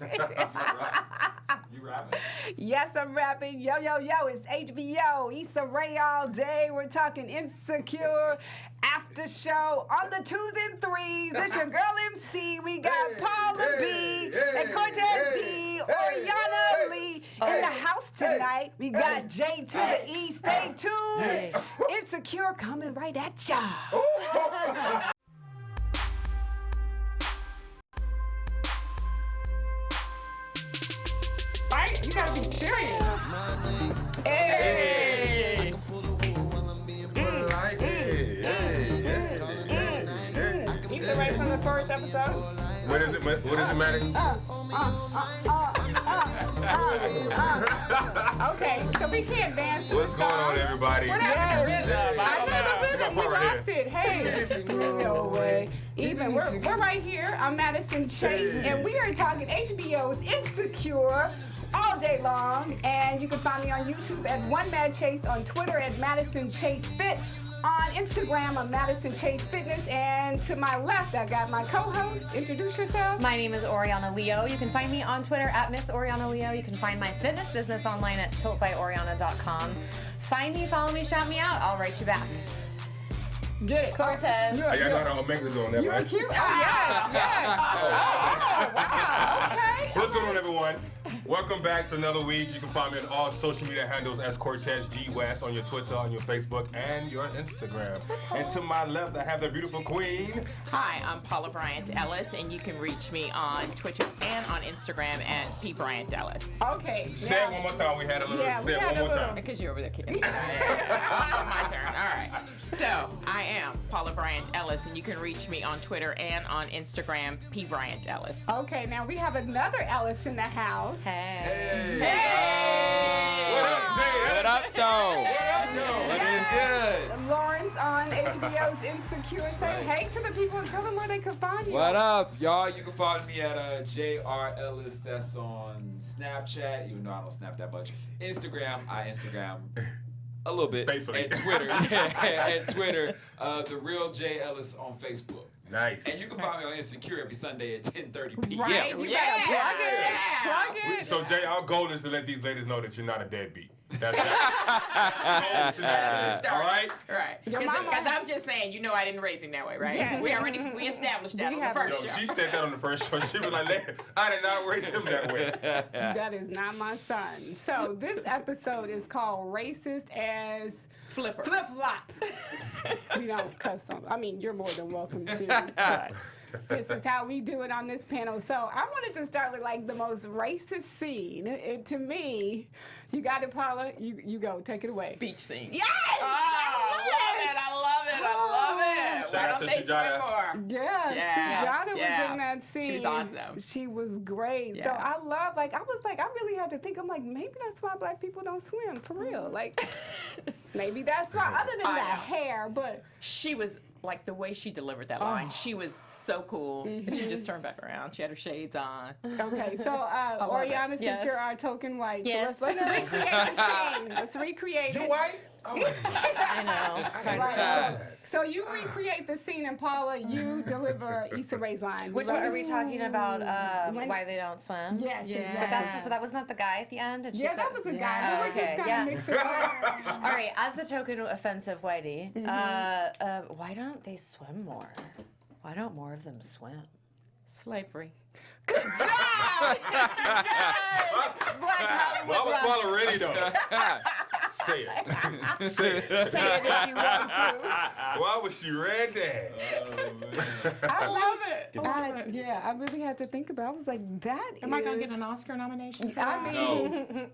You rapping? Yes, I'm rapping. Yo, yo, yo, it's HBO. Issa Rae all day. We're talking Insecure, Aftershow on the 2s and 3s. It's your girl MC. We got Paula B and Cortez D, Oriana Lee in the house tonight. We got J to the E. Stay tuned. Insecure coming right at y'all. Right? You gotta be serious. Hey! Issa Rae from the first episode. What is it, Madison? Okay, so we can't dance to What's the going song. on, everybody? We're not in the rhythm. I know the rhythm. We lost it. Hey, no way. Even we're right here. I'm Madison Chase, and we are talking HBO's Insecure all day long. And you can find me on YouTube at One Mad Chase, on Twitter at Madison Chase Fit, on Instagram I'm Madison Chase Fitness, and to my left I got my co-host. Introduce yourself. My name is Oriana Leo. You can find me on Twitter at Miss Oriana Leo. You can find my fitness business online at tiltbyoriana.com. Find me, follow me, shout me out. I'll write you back. Get it. Cortez. I know how to make this on that, You're right? cute. Oh, yes. Oh, wow. Okay. What's going on, everyone? Welcome back to another week. You can find me on all social media handles as Cortez G West on your Twitter, on your Facebook, and your Instagram. And to my left, I have the beautiful queen. Hi, I'm Paula Bryant Ellis, and you can reach me on Twitter and on Instagram at P Bryant Ellis. Okay. Say it one more time. We had a little. Yeah, say it one more time. Because you're over there, kid. My turn. All right. So I am Paula Bryant Ellis, and you can reach me on Twitter and on Instagram, P Bryant Ellis. Okay, now we have another Ellis in the house. Hey. Hey! What up, Jay? What up, though? What is good? Lawrence on HBO's Insecure. Say hey to the people and tell them where they can find you. What up, y'all? You can find me at JR Ellis. That's on Snapchat, even though I don't snap that much. Instagram, I Instagram a little bit. Faithfully. And Twitter. And Twitter. The Real J Ellis on Facebook. Nice. And you can find me on Insecure every Sunday at 10:30 p.m. Right. You better plug it. Plug it. So, Jay, our goal is to let these ladies know that you're not a deadbeat. That's it. All right? Right. Your Because mama- I'm just saying, you know I didn't raise him that way, right? Yes. We established that We on the have- first Yo, show. she said that on the first show. She was like, I did not raise him that way. That is not my son. So this episode is called Racist as Flipper. Flip Flop. We don't cuss on. I mean, you're more than welcome to. But this is how we do it on this panel. So I wanted to start with like the most racist scene. To me, you got it, Paula. You go. Take it away. Beach scene. Yes. Oh, I love it. Why Shout out don't to they swim Sujata. more? Yeah, Sujata was yeah. in that scene. She was awesome. She was great. So Yeah. I love, I really had to think, I'm like, maybe that's why black people don't swim, for real. Like, maybe that's why, other than I that know. hair, but. She was, like, the way she delivered that line, she was so cool. And she just turned back around. She had her shades on. Okay, so love Oriana, it. since Yes. you're our token white, Yes. so let's recreate the scene. Let's recreate it. White? I know. It's hard to Right, tell. so you recreate the scene, and Paula, you deliver Issa Rae's line. Which one are we talking about? When- Why they don't swim? Yes, Yeah. exactly. But that wasn't that the guy at the end? And she Yeah, said, that was the guy. Oh, We were okay, just yeah. kind of mixing it up. All right, as the token offensive whitey, why don't they swim more? Why don't more of them swim? Slavery. Good job! Yes! Black Hollywood. Well, I was Paula ready, though. Say it. Say it. Say it if you want to. Why was she ready? I love it. Yeah, I really had to think about it. I was like, that Am I going to get an Oscar nomination for I that? mean,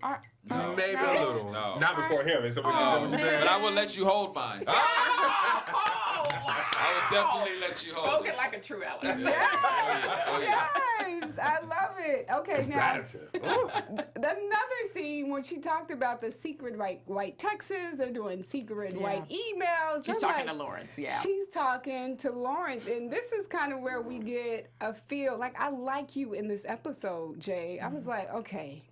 No. Maybe a little. No. Not before him. Is that what you said? But I will let you hold mine. I will definitely let you hold Spoken it. like a true Ellis. Oh, yeah. yes, I love it. Okay, now, Gratitude. Ooh. another scene when she talked about the secret white texts, they're doing secret white emails. She's I'm talking like, to Lawrence, yeah. She's talking to Lawrence, and this is kind of where we get a feel, like, I like you in this episode, Jay. I was like, okay,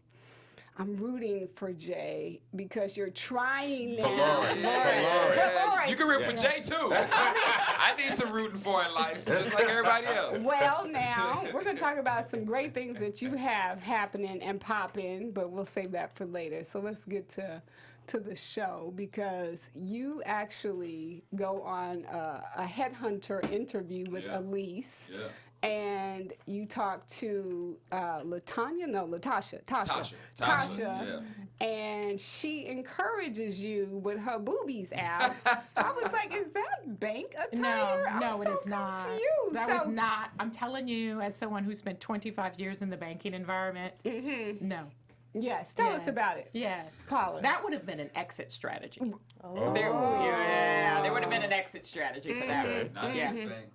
I'm rooting for Jay because you're trying now. For Lawrence. Lawrence. You can root for Jay too. I need some rooting for in life, just like everybody else. Well, now we're going to talk about some great things that you have happening and popping, but we'll save that for later. So let's get to the show, because you actually go on a headhunter interview with Ellis. Yeah. And you talk to Tasha, yeah. and she encourages you with her boobies out. I was like, is that bank attire? No, it is not. Confused. That was not. I'm telling you, as someone who spent 25 years in the banking environment, no. Yes, tell us about it. Yes. Paula. That would have been an exit strategy. Oh. There would have been an exit strategy for that one. Not in this bank.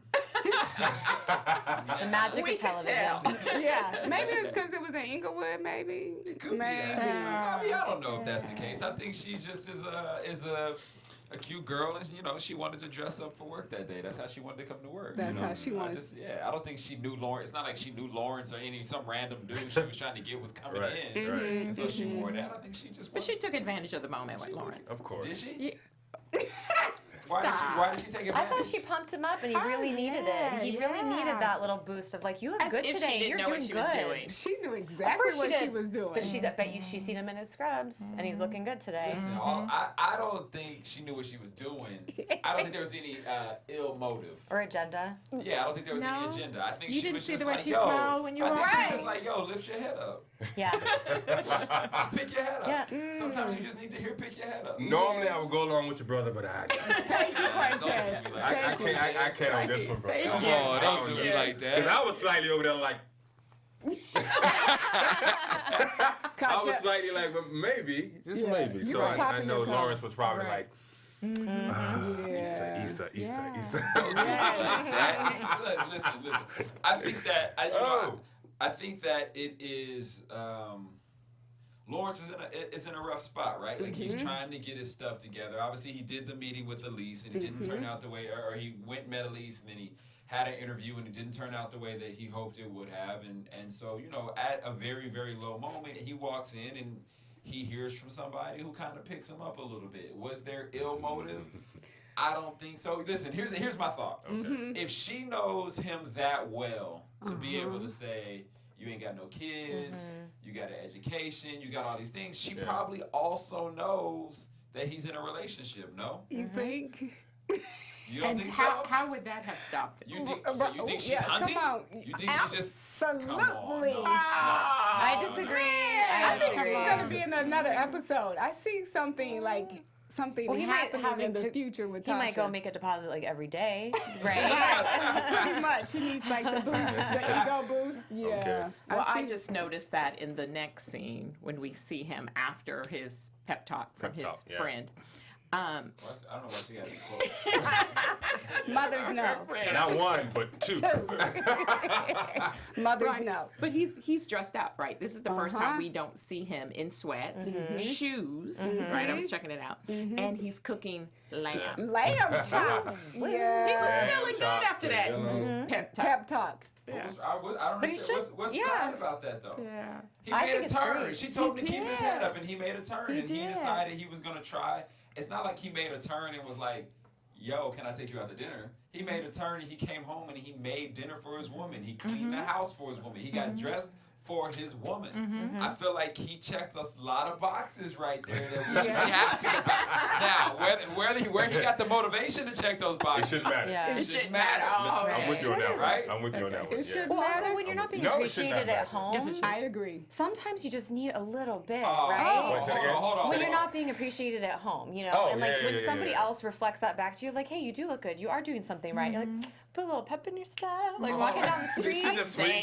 The magic We of could television. tell. Yeah, maybe it's because it was in Inglewood, maybe. It could be Maybe. that. I mean, I don't know if that's the case. I think she just is a cute girl, and she wanted to dress up for work that day. That's how she wanted to come to work. That's how she wanted. I don't think she knew Lawrence. It's not like she knew Lawrence or some random dude she was trying to get was coming in. Right. And so she wore that. I think she just. But she took advantage of the moment with Lawrence. Of course. Did she? Yeah. Why did she take advantage? I thought she pumped him up, and he really needed it. He really needed that little boost of like, you look As good if today. she didn't You're know doing what she good. was doing. She knew Of exactly course what did. she was doing. But I bet she's seen him in his scrubs, and he's looking good today. Listen, I don't think she knew what she was doing. I don't think there was any ill motive. Or agenda. Yeah, I don't think there was any No? agenda. I think You she didn't was see just the way like, she yo. smiled when you I were think she's right. just like, yo, lift your head up. Yeah. Just pick your head up. Yeah. Sometimes you just need to hear pick your head up. Normally I would go along with your brother, but Thank you, Cortez. I can't on this one, bro. Come on, don't do me like Because that. I was slightly over there like, I was slightly like, but maybe, just Yeah, maybe. you So were I popping know your collar. Lawrence was probably Right. like, Yeah. Issa. Don't do me like that. Listen. I think that I think that it is. Lawrence is in a rough spot, right? Like he's trying to get his stuff together. Obviously, he did the meeting with Ellis, and it didn't turn out the way, or he went and met Ellis, and then he had an interview, and it didn't turn out the way that he hoped it would have. And so, at a very, very low moment, he walks in and he hears from somebody who kind of picks him up a little bit. Was there ill motive? I don't think so. Listen, here's my thought. Okay. If she knows him that well to be able to say, you ain't got no kids, you got an education, you got all these things, she probably also knows that he's in a relationship, no? You think? You don't And think how would that have stopped it? You think she's hunting? Come on. You think she's just Absolutely. No. I disagree. I think she's disagree. going to be in another episode. I see something like something Well, he might happening have in the to- future with Tasha. He might go make a deposit like every day, right? Yeah, pretty much. He needs like the boost, the ego boost. Yeah. Okay. Well, I see- just noticed that in the next scene when we see him after his pep talk from his friend. I don't know why she got it close. Mothers know. not one, but two. Mothers Right. know. But he's dressed up, right? This is the first time we don't see him in sweats, shoes, right? I was checking it out. And he's cooking lamb. Lamb chops. He Yeah. was feeling good after that pep talk. Pep talk. I don't But he understand. should- What's yeah. bad about that, though? Yeah. He I made think a it's turn. great. She told him to keep his did. head up, and he made a turn. He and he did. decided he was going to try. It's not like he made a turn and was like, yo, can I take you out to dinner? He made a turn, and he came home, and he made dinner for his woman. He cleaned the house for his woman. He got dressed for his woman. I feel like he checked a lot of boxes right there that we should be happy about. Now, where he got the motivation to check those It boxes, shouldn't matter. Yeah. it shouldn't matter. Oh, I'm with you on that one. Right? I'm with you on that one. It Yeah. should Well, also matter. when you're not being No, it should not appreciated at matter. home, Yes, it should. I agree. sometimes you just need a little bit, Oh, right? Wait, say it again? hold on. When you're not being appreciated at home, Oh, and like yeah, when yeah, somebody yeah. else reflects that back to you, like, hey, you do look good, you are doing something right. You're like, put a little pep in your style, like walking down the street.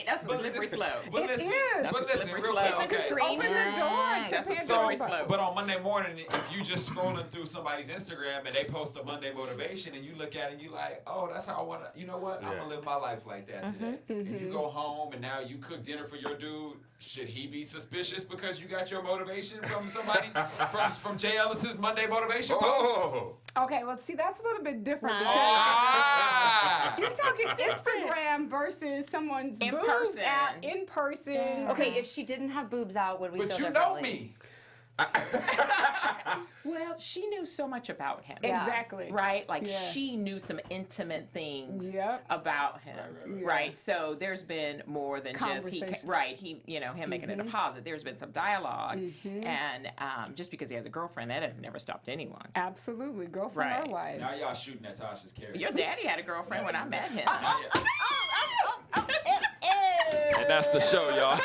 That's a slippery slope. But It listen, is. but That's a listen, slippery real slope. quick. If it's Okay. strange, Open the door to That's a Pandora's slippery box. slope. But on Monday morning, if you just scrolling through somebody's Instagram and they post a Monday motivation and you look at it and you like, oh, that's how I want to, you know what? I'm Yeah. going to live my life like that today. And you go home and now you cook dinner for your dude. Should he be suspicious because you got your motivation from somebody's, from Jay Ellis's Monday motivation post? Oh. Okay, well, see, that's a little bit different. Nah. Because Ah! you're talking Instagram versus someone's In boobs person. out in person. Okay, if she didn't have boobs out, would we But feel you know differently? me. Well, she knew so much about him. Yeah. Exactly. Right? Like Yeah. she knew some intimate things Yep. about him. Right. Right. So there's been more than just Conversation. him making a deposit. There's been some dialogue. And just because he has a girlfriend, that has never stopped anyone. Absolutely, girlfriend Right. or wives. Now y'all shooting at Tasha's character. Your daddy had a girlfriend when I met him. And that's the show, y'all.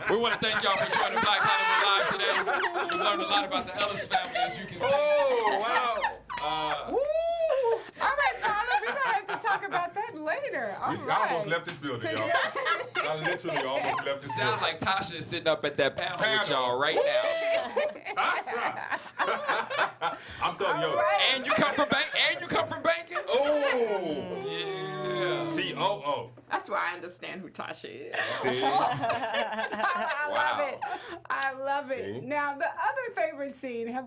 We want to thank y'all for joining Black Hollywood Live today. We learned a lot about the Ellis family, as you can see. Oh, wow. All right, Paula, we're gonna have to talk about that later. All I right. almost left this building, y'all. I literally almost left this Sound building. like Tasha is sitting up at that panel with y'all right now. I'm throwing you. right. And you come from banking? Oh. Yeah. COO. That's why I understand who Tasha is. See? I Wow. love it. I love it. See? Now, the other favorite scene, I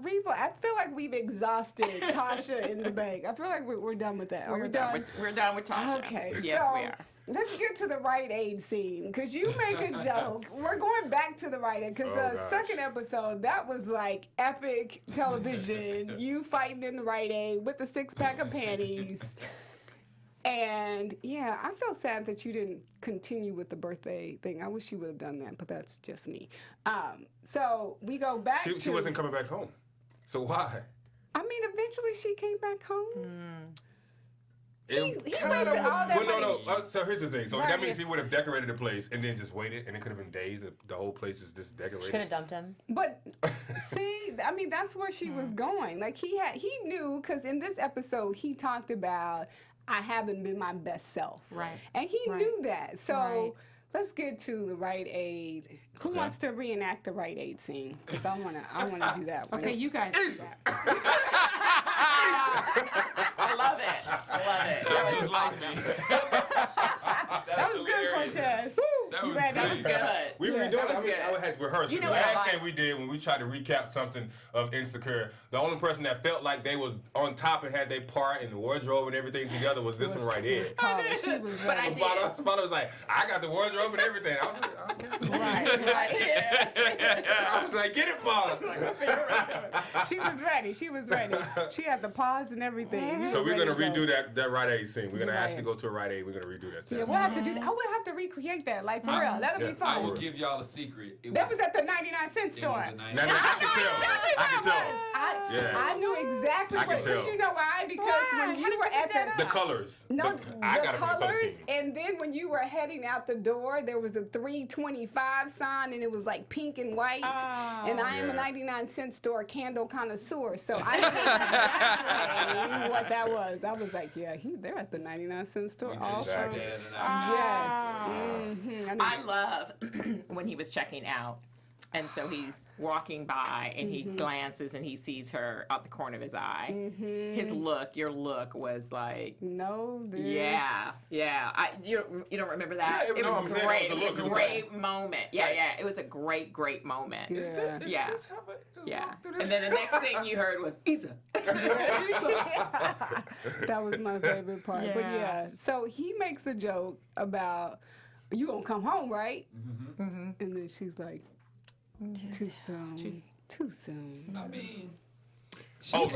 feel like we've exhausted Tasha in the bank. I feel like we're done with that. Are we done? We're done with Tasha. Okay. Yes, so, we are. Let's get to the Rite Aid scene, because you make a joke. We're going back to the Rite Aid, because Oh, the gosh. second episode, that was like epic television. You fighting in the Rite Aid with the 6-pack of panties. And yeah, I feel sad that you didn't continue with the birthday thing. I wish you would have done that, but that's just me. So we go back to... She wasn't coming back home. So why? I mean, eventually she came back home. He It wasted kinda all that would- well, money. no. So here's the thing. So Sorry, that means if- he would have decorated the place and then just waited, and it could have been days if the whole place is just decorated. Should have dumped him. But see, I mean, that's where she was going. Like he knew, because in this episode he talked about, I haven't been my best self. Right. And he Right. knew that. So Right. let's get to the Rite Aid. Who Okay. wants to reenact the Rite Aid scene? Because I wanna do that one. Okay, you guys do that. I love it. Sounds just like me. That was good, Cortez. That You was ready? That was good. We Yeah, redoing that it. was I mean, good. I had to rehearse. You it. know The what I last like? thing we did when we tried to recap something of Insecure, the only person that felt like they was on top and had their part in the wardrobe and everything together was this one right here. Paula, she was But I ready. did. Paula was like, I got the wardrobe and everything. I was like, okay. Right. I was like, get it, Paula. She was ready. She was ready. She had the pause and everything. So we're gonna Ready to redo go. that Rite Aid scene. We're gonna The Rite actually Aid. go to a Rite Aid. We're gonna redo that scene. Yeah, we'll have to do that. I will have to recreate that, like for real. That'll Yeah. be I fun. will give y'all a secret. It That was at the 99-cent it store. was a Now, 90. I can tell. I can tell. I knew exactly I can what, because tell. you know why? Because when you were at The colors. no, I the got it from the color colors, scheme. and then when you were heading out the door, there was a 325 sign, and it was like pink and white. And I am a Yeah. 99-cent store candle connoisseur, so I knew exactly what that was. I was like, yeah, they're at the 99-cent store. Also, Exactly. yes. Mhm. I love when he was checking out. And so he's walking by and he glances and he sees her out the corner of his eye. His look, your look was like, No, this. yeah. You don't remember that? Yeah, it no, was I'm saying great. that was It the was a look. great moment. Yeah. It was a great moment. Yeah. Yeah. And then the next thing you heard was Issa. That was my favorite part. But yeah, so he makes a joke about, you gonna come home, right? And then she's like, too soon. Too soon. I mean,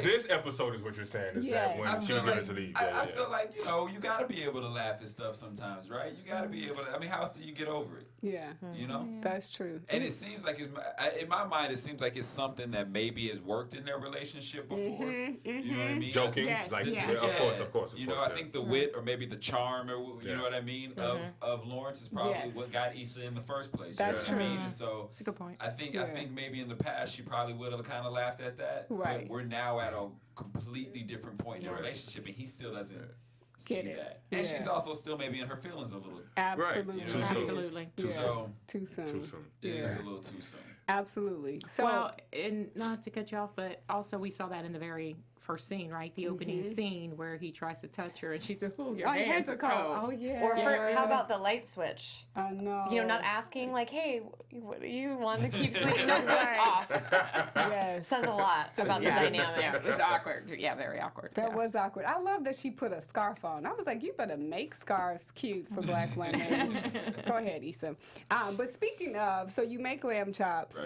This episode is what you're saying. Is that Yes. when I she feel was like, ready to leave? I feel like, you got to be able to laugh at stuff sometimes, right? You got to be able to, I mean, how else do you get over it, Yeah, you know? that's true. And it seems like, in my mind, it seems like it's something that maybe has worked in their relationship before. You know what I mean? Joking, Yes, like yeah. of course. You know, I think the wit or maybe the charm or you Yeah. know what I mean of Lawrence is probably Yes. what got Issa in the first place. That's you know what I mean? true. And so That's a good point. I think Yeah. maybe in the past she probably would have kind of laughed at that. Right. But we're now at a completely different point in the relationship, and he still doesn't see Get it. that. And Yeah. she's also still maybe in her feelings a little. Absolutely. You know what I mean? Absolutely. Yeah. So Too soon. Too soon. it is Yeah. a little too soon. Absolutely. So, Well, and not to cut you off, but also we saw that in the very first scene, right? The opening scene where he tries to touch her and she says, "Oh, your Oh, hands are cold." Oh, yeah. Or how about the light switch? I know. You know, not asking like, "Hey, what do you want to keep sleeping off?" Yes. Says a lot about the dynamic. Yeah, it was awkward. Yeah, very awkward. That was awkward. I love that she put a scarf on. I was like, you better make scarves cute for black women. Go ahead, Issa. But speaking of, so you make lamb chops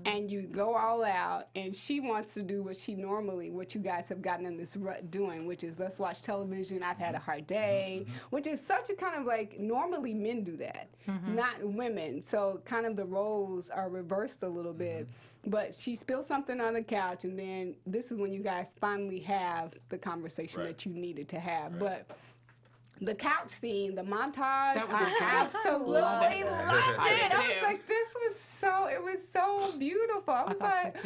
and you go all out, and she wants to do what you guys have gotten in this rut doing, which is let's watch television. I've had a hard day, which is such a kind of like, normally men do that, not women. So kind of the roles are reversed a little bit. But she spilled something on the couch, and then this is when you guys finally have the conversation that you needed to have. But the couch scene, the montage, I absolutely loved it. I was like, it was so beautiful. I was like,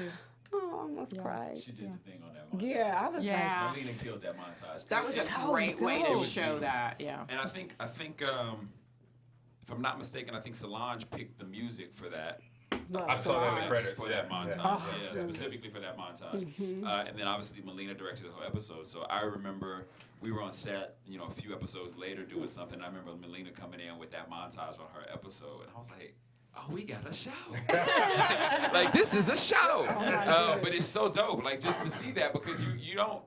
oh, I almost cried. She did the thing on that montage. Yeah, I was like, Melina killed that montage. That was a great way to show that. Yeah. And I think if I'm not mistaken, I think Solange picked the music for that. I saw that in the credits. For that montage, specifically for that montage. And then obviously Melina directed the whole episode. So I remember we were on set, a few episodes later doing something. And I remember Melina coming in with that montage on her episode, and I was like, "Oh, we got a show! Like, this is a show!" But it's so dope, like, just to see that, because you don't.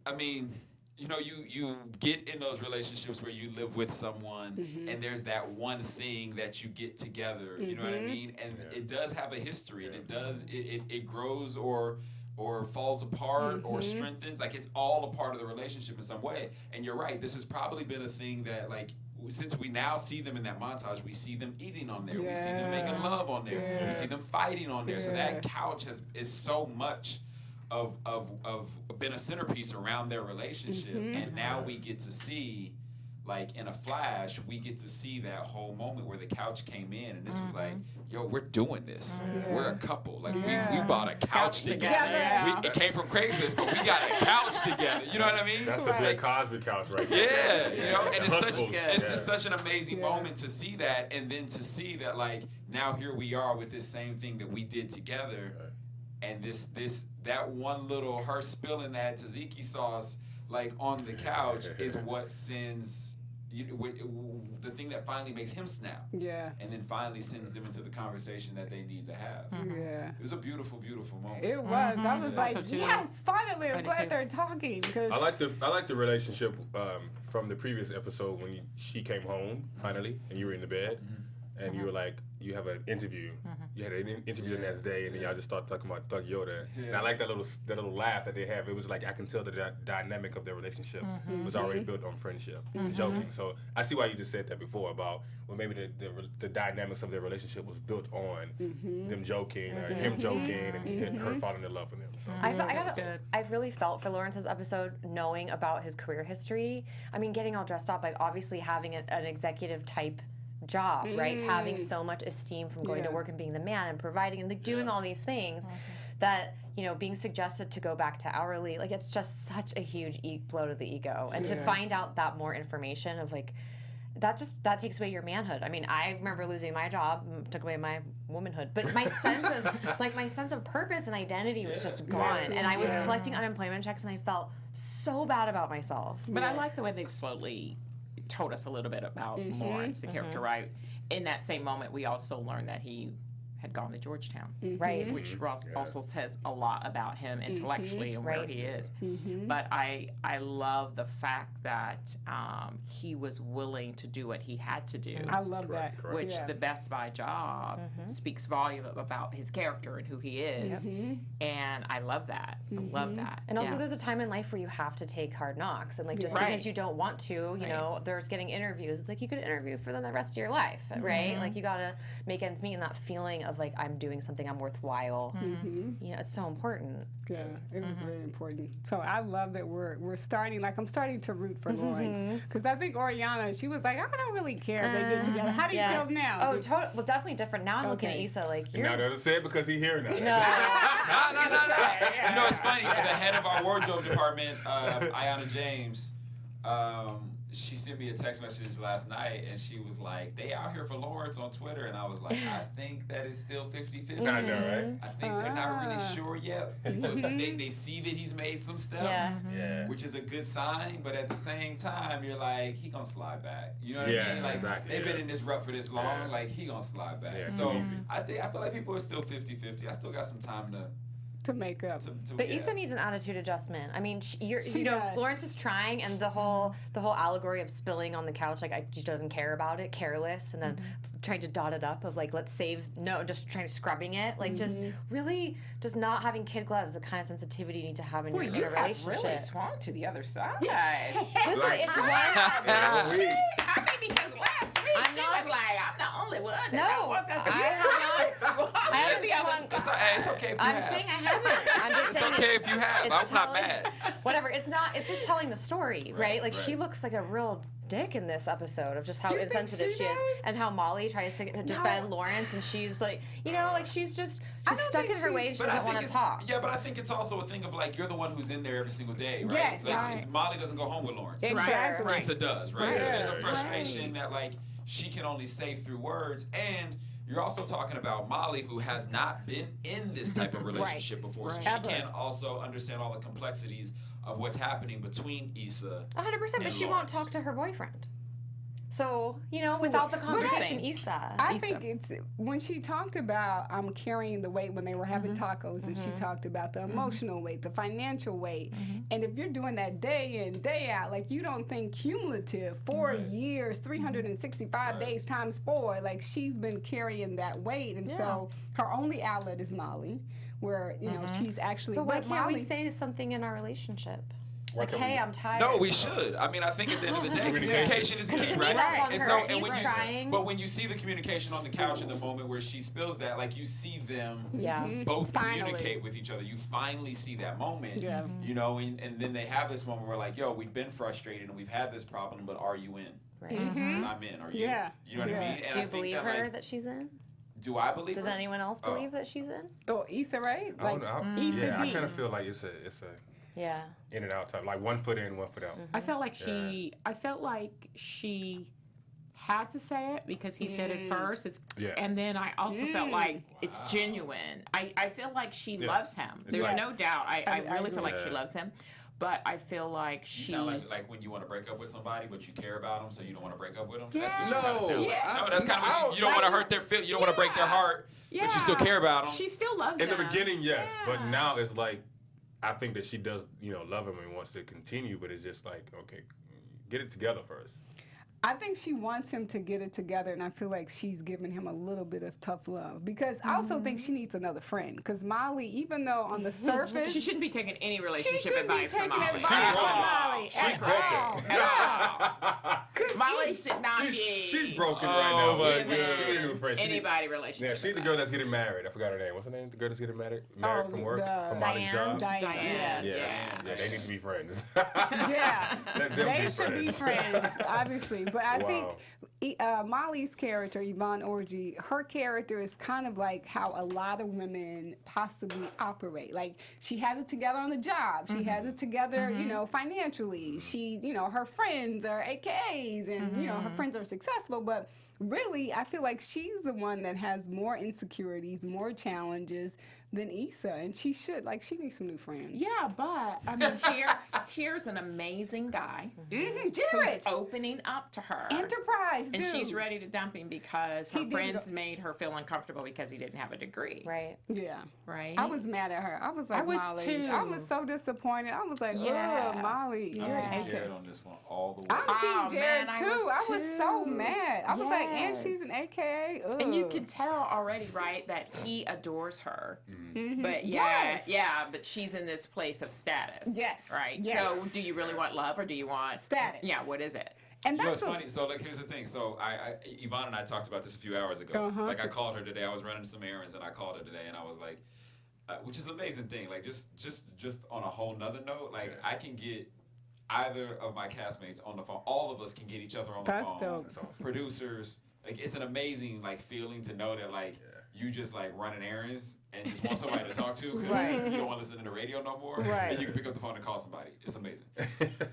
I mean, you get in those relationships where you live with someone and there's that one thing that you get together, you know what I mean? And it does have a history, and it grows or falls apart or strengthens. Like, it's all a part of the relationship in some way. And you're right, this has probably been a thing that, like, since we now see them in that montage, we see them eating on there, we see them making love on there, we see them fighting on there. So that couch is so much of been a centerpiece around their relationship, and now we get to see, like, in a flash, we get to see that whole moment where the couch came in, and this was like, yo, we're doing this. We're a couple. Like, we bought a couch together. It came from Craigslist, but we got a couch together. You know what I mean? That's the big Cosby couch right there. Yeah, and it's just such an amazing moment to see that, and then to see that, like, now here we are with this same thing that we did together, and that one little, her spilling that tzatziki sauce, like, on the couch is what sends the thing that finally makes him snap. Yeah. And then finally sends them into the conversation that they need to have. Yeah. It was a beautiful, beautiful moment. It was. I was like, yes, finally, I'm glad they're talking. Cause I like the relationship from the previous episode when she came home finally and you were in the bed and you were like, you have an interview. You had an interview the next day, and then y'all just started talking about Thug Yoda. And I like that little laugh that they have. It was like, I can tell the dynamic of their relationship was already built on friendship and joking. So I see why you just said that before about, well, maybe the dynamics of their relationship was built on them joking, or him joking, and her falling in love with him. So. I really felt for Lawrence's episode, knowing about his career history. I mean, getting all dressed up, like, obviously having an executive type job, right? Having so much esteem from going to work and being the man and providing and doing all these things that, being suggested to go back to hourly, like, it's just such a huge blow to the ego. And to find out that more information of, like, that takes away your manhood. I mean, I remember losing my job, took away my womanhood, but my sense of purpose and identity was just gone. And I was collecting unemployment checks, and I felt so bad about myself. But I like the way they've slowly told us a little bit about Lawrence, the character, right? In that same moment, we also learned that he had gone to Georgetown, right? Which also says a lot about him intellectually and where he is. But I love the fact that he was willing to do what he had to do. I love that. Which the Best Buy job speaks volume about his character and who he is. And I love that. I love that. And also there's a time in life where you have to take hard knocks. And, like, just because you don't want to, you know, there's getting interviews. It's like you could interview for the rest of your life, right? Like, you got to make ends meet, and that feeling of, like, I'm doing something, I'm worthwhile. You know, it's so important. Yeah, it was very important. So I love that we're starting, like, I'm starting to root for Lawrence. Because I think Oriana, she was like, I don't really care if they get together. How do you feel now? Oh, well, definitely different. Now I'm looking at Issa like, you're... Now doesn't say it because he's here now. No. You know, it's funny. The head of our wardrobe department, Ayanna James, she sent me a text message last night, and she was like, they out here for Lawrence on Twitter. And I was like, I think that is still 50-50. I know, right? I think they're not really sure yet. They see that he's made some steps, which is a good sign. But at the same time, you're like, he gonna slide back. You know what I mean? Like, exactly. they've been in this rut for this long. Like, he gonna slide back. Yeah, so I feel like people are still 50-50. I still got some time to make up. But Issa needs an attitude adjustment. I mean, you know, does. Lawrence is trying, and the whole allegory of spilling on the couch, like she doesn't care about it, careless, and then trying to dot it up of like let's save, no, just trying to scrubbing it, like just really just not having kid gloves, the kind of sensitivity you need to have in your relationship. Really swung to the other side. Listen, it's one. I mean, because last week she was like, I'm the only one. No, I haven't swung. It's okay if you I'm have. saying I haven't. I'm just It's saying okay if you have. I'm not telling- mad. Whatever. It's not. It's just telling the story, right? Like right. she looks like a real dick in this episode of just how You think insensitive she she is, does? and how Molly tries to defend Lawrence, and she's like, you know, like she's stuck in her way and she doesn't want to talk. Yeah, but I think it's also a thing of like you're the one who's in there every single day, right? Yes, like, right. Molly doesn't go home with Lawrence. Exactly. Right. Issa does, right? So there's a Right. frustration that like she can only say through words, and you're also talking about Molly, who has not been in this type of relationship before, so she can't also understand all the complexities of what's happening between Issa 100%, but she won't Lawrence. talk to her boyfriend. So, you know, without the conversation, Issa. I think it's when she talked about carrying the weight when they were having tacos, and she talked about the emotional weight, the financial weight. And if you're doing that day in, day out, like you don't think cumulative, 4 years, 365 days times 4, like she's been carrying that weight. And so her only outlet is Molly, where, you know, she's actually. So why but can't we Molly- say something in our relationship? Why Like, can't hey, we- I'm tired. No, we should. I mean, I think at the end of the day, communication is key, To me, right? that's on And her. so, and He's when trying. but when you see the communication on the couch in the moment where she spills that, like you see them both Finally. communicate with each other. You finally see that moment, Yeah. you know, and then they have this moment where like, yo, we've been frustrated and we've had this problem, but are you in? Right. Because I'm in. Are you? Yeah. You know what I mean? And Do I you think believe that, her like, that she's in? do I believe Does her? anyone else believe that she's in? Oh, Issa, right? I don't know. Issa Yeah, I D. kind of feel like it's a Yeah. in and out type, like 1 foot in, 1 foot out. I felt like she had to say it because he said it first. And then I also felt like it's genuine. I feel like she loves him. There's like- no doubt. I really feel like she agree. she loves him. But I feel like You she. sound like when you want to break up with somebody, but you care about them, so you don't want to break up with them. Yeah. That's what you kind of sound like. Yeah. No, that's kind of what you don't want to hurt their feel. You don't want to break their heart, but you still care about them. She still loves In him. the beginning, yes, but Yeah. now it's like, I think that she does, you know, love him and wants to continue, but it's just like, okay, get it together first. I think she wants him to get it together, and I feel like she's giving him a little bit of tough love because I also think she needs another friend. Because Molly, even though on the surface, She shouldn't be taking any she relationship shouldn't be advice from taking Molly. advice from Molly. She's at broken. all. Molly should not be. She's broken right now. my She need a new friend. She need- Anybody Yeah, relationship. she's the girl that's getting married. I forgot her name. What's her name? The girl that's getting married from work, from Molly's Diane. job. Diane. Yeah, they need to be friends. Yeah, Let them they be should be friends, obviously. But I think Molly's character, Yvonne Orji, her character is kind of like how a lot of women possibly operate. Like she has it together on the job, she has it together, you know, financially. She, you know, her friends are AKAs, and you know, her friends are successful, but. Really, I feel like she's the one that has more insecurities, more challenges than Issa, and she needs some new friends. Yeah, but I mean, here's an amazing guy Jared, who's opening up to her. Enterprise, dude. And she's ready to dump him because He her didn't friends go- made her feel uncomfortable because he didn't have a degree. Right. Yeah. Right? I was mad at her. I was like, I was Molly. too. I was so disappointed. I was like, Yes. oh, Molly. I'm You're Team an Jared AK. on this one all the way. I'm Oh, Team Jared, man, I too. was I was so too. mad. I was like, and Yes. she's an AKA? Ugh. And you can tell already, right, that he adores her. Mm-hmm. But but she's in this place of status. Yes. Right? Yes. So do you really want love or do you want Status. Yeah, what is it? And You know, that's it's what, funny. So, like, here's the thing. So, Yvonne and I talked about this a few hours ago. Like, I called her today. I was running some errands, and I called her today, and I was like, which is an amazing thing. Like, just on a whole nother note, like, I can get either of my castmates on the phone. All of us can get each other on the That's phone. dope. That's awesome. Producers. Like, it's an amazing, like, feeling to know that, like, you just, like, running errands and just want somebody to talk to because Right. you don't want to listen to the radio no more. Right. And you can pick up the phone and call somebody. It's amazing.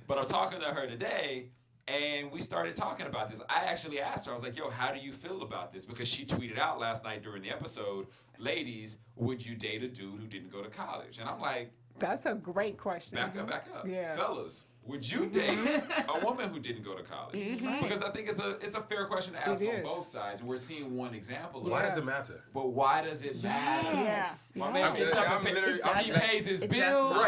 But I'm talking to her today, And we started talking about this. I actually asked her, I was like, yo, how do you feel about this? Because she tweeted out last night during the episode, ladies, would you date a dude who didn't go to college? And I'm like, that's a great question. back up. Yeah. Fellas, would you date a woman who didn't go to college? Because I think it's a fair question to ask on both sides. And we're seeing one example of Why it. does it matter? But why does it matter? Yes. My man gets up and he pays his bills.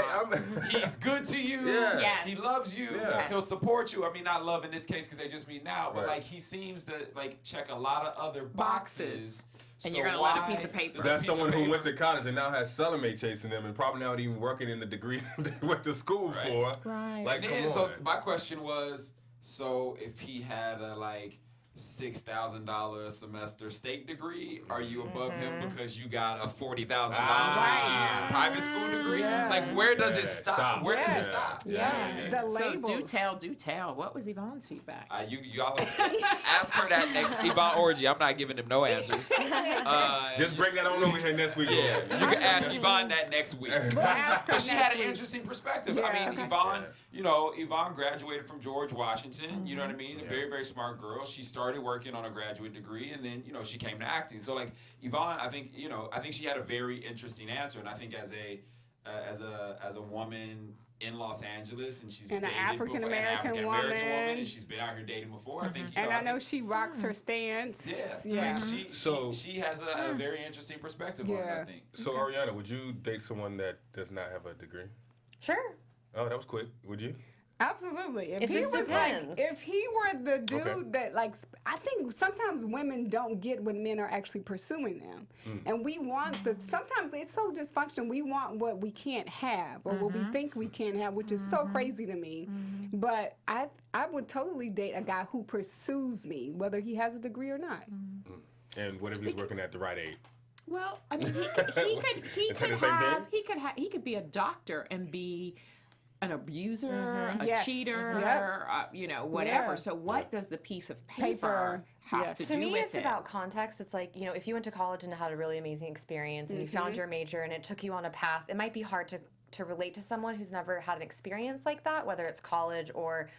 He's good to you. Yeah. Yes. He loves you. Yeah. He'll support you. I mean, not love in this case because they just meet now, but like he seems to like check a lot of other boxes. And So you're gonna let a piece of paper. does That's a piece someone of who paper- went to college and now has Salome chasing them and probably not even working in the degree they went to school for. Right. Like, come And on. so my question was, so if he had a like $6,000 a semester state degree, are you above him because you got a $40,000 private school degree? Yeah. Like where does it Yeah, stop? stop. Where does Yes. it stop? Yeah. The So labels. do tell. What was Yvonne's feedback? You all ask her that next Yvonne Orgy. I'm not giving him no answers. Just bring that on over here next week. Yeah, you can ask Yvonne that next week. ask her But she had an next week. interesting perspective. Yeah. I mean, Okay. Yvonne, Yvonne graduated from George Washington. You know what I mean? A very, very smart girl. She started working on a graduate degree, and then she came to acting. So like Yvonne, I think she had a very interesting answer, and I think as a woman in Los Angeles, and she's And an dated African before, American woman, woman. and she's been out here dating before. I think. And I know she rocks her stance. Yeah, Yeah. she has a very interesting perspective on it, I think. So, Oriana, would you date someone that does not have a degree? Sure. Oh, that was quick. Would you? Absolutely. If It he just was depends. like, if he were the dude Okay. that like, I think sometimes women don't get when men are actually pursuing them, and we want sometimes it's so dysfunctional. We want what we can't have or what we think we can't have, which is so crazy to me. But I would totally date a guy who pursues me, whether he has a degree or not. And what if he's working at the right age? Well, I mean, he Is that the same thing? he could be a doctor and be an abuser, a Yes. cheater, Yep. whatever. Yeah. So what does the piece of paper Paper, have yes. to To do me, with it's it? about context. It's like, if you went to college and had a really amazing experience and you found your major and it took you on a path, it might be hard to relate to someone who's never had an experience like that, whether it's college or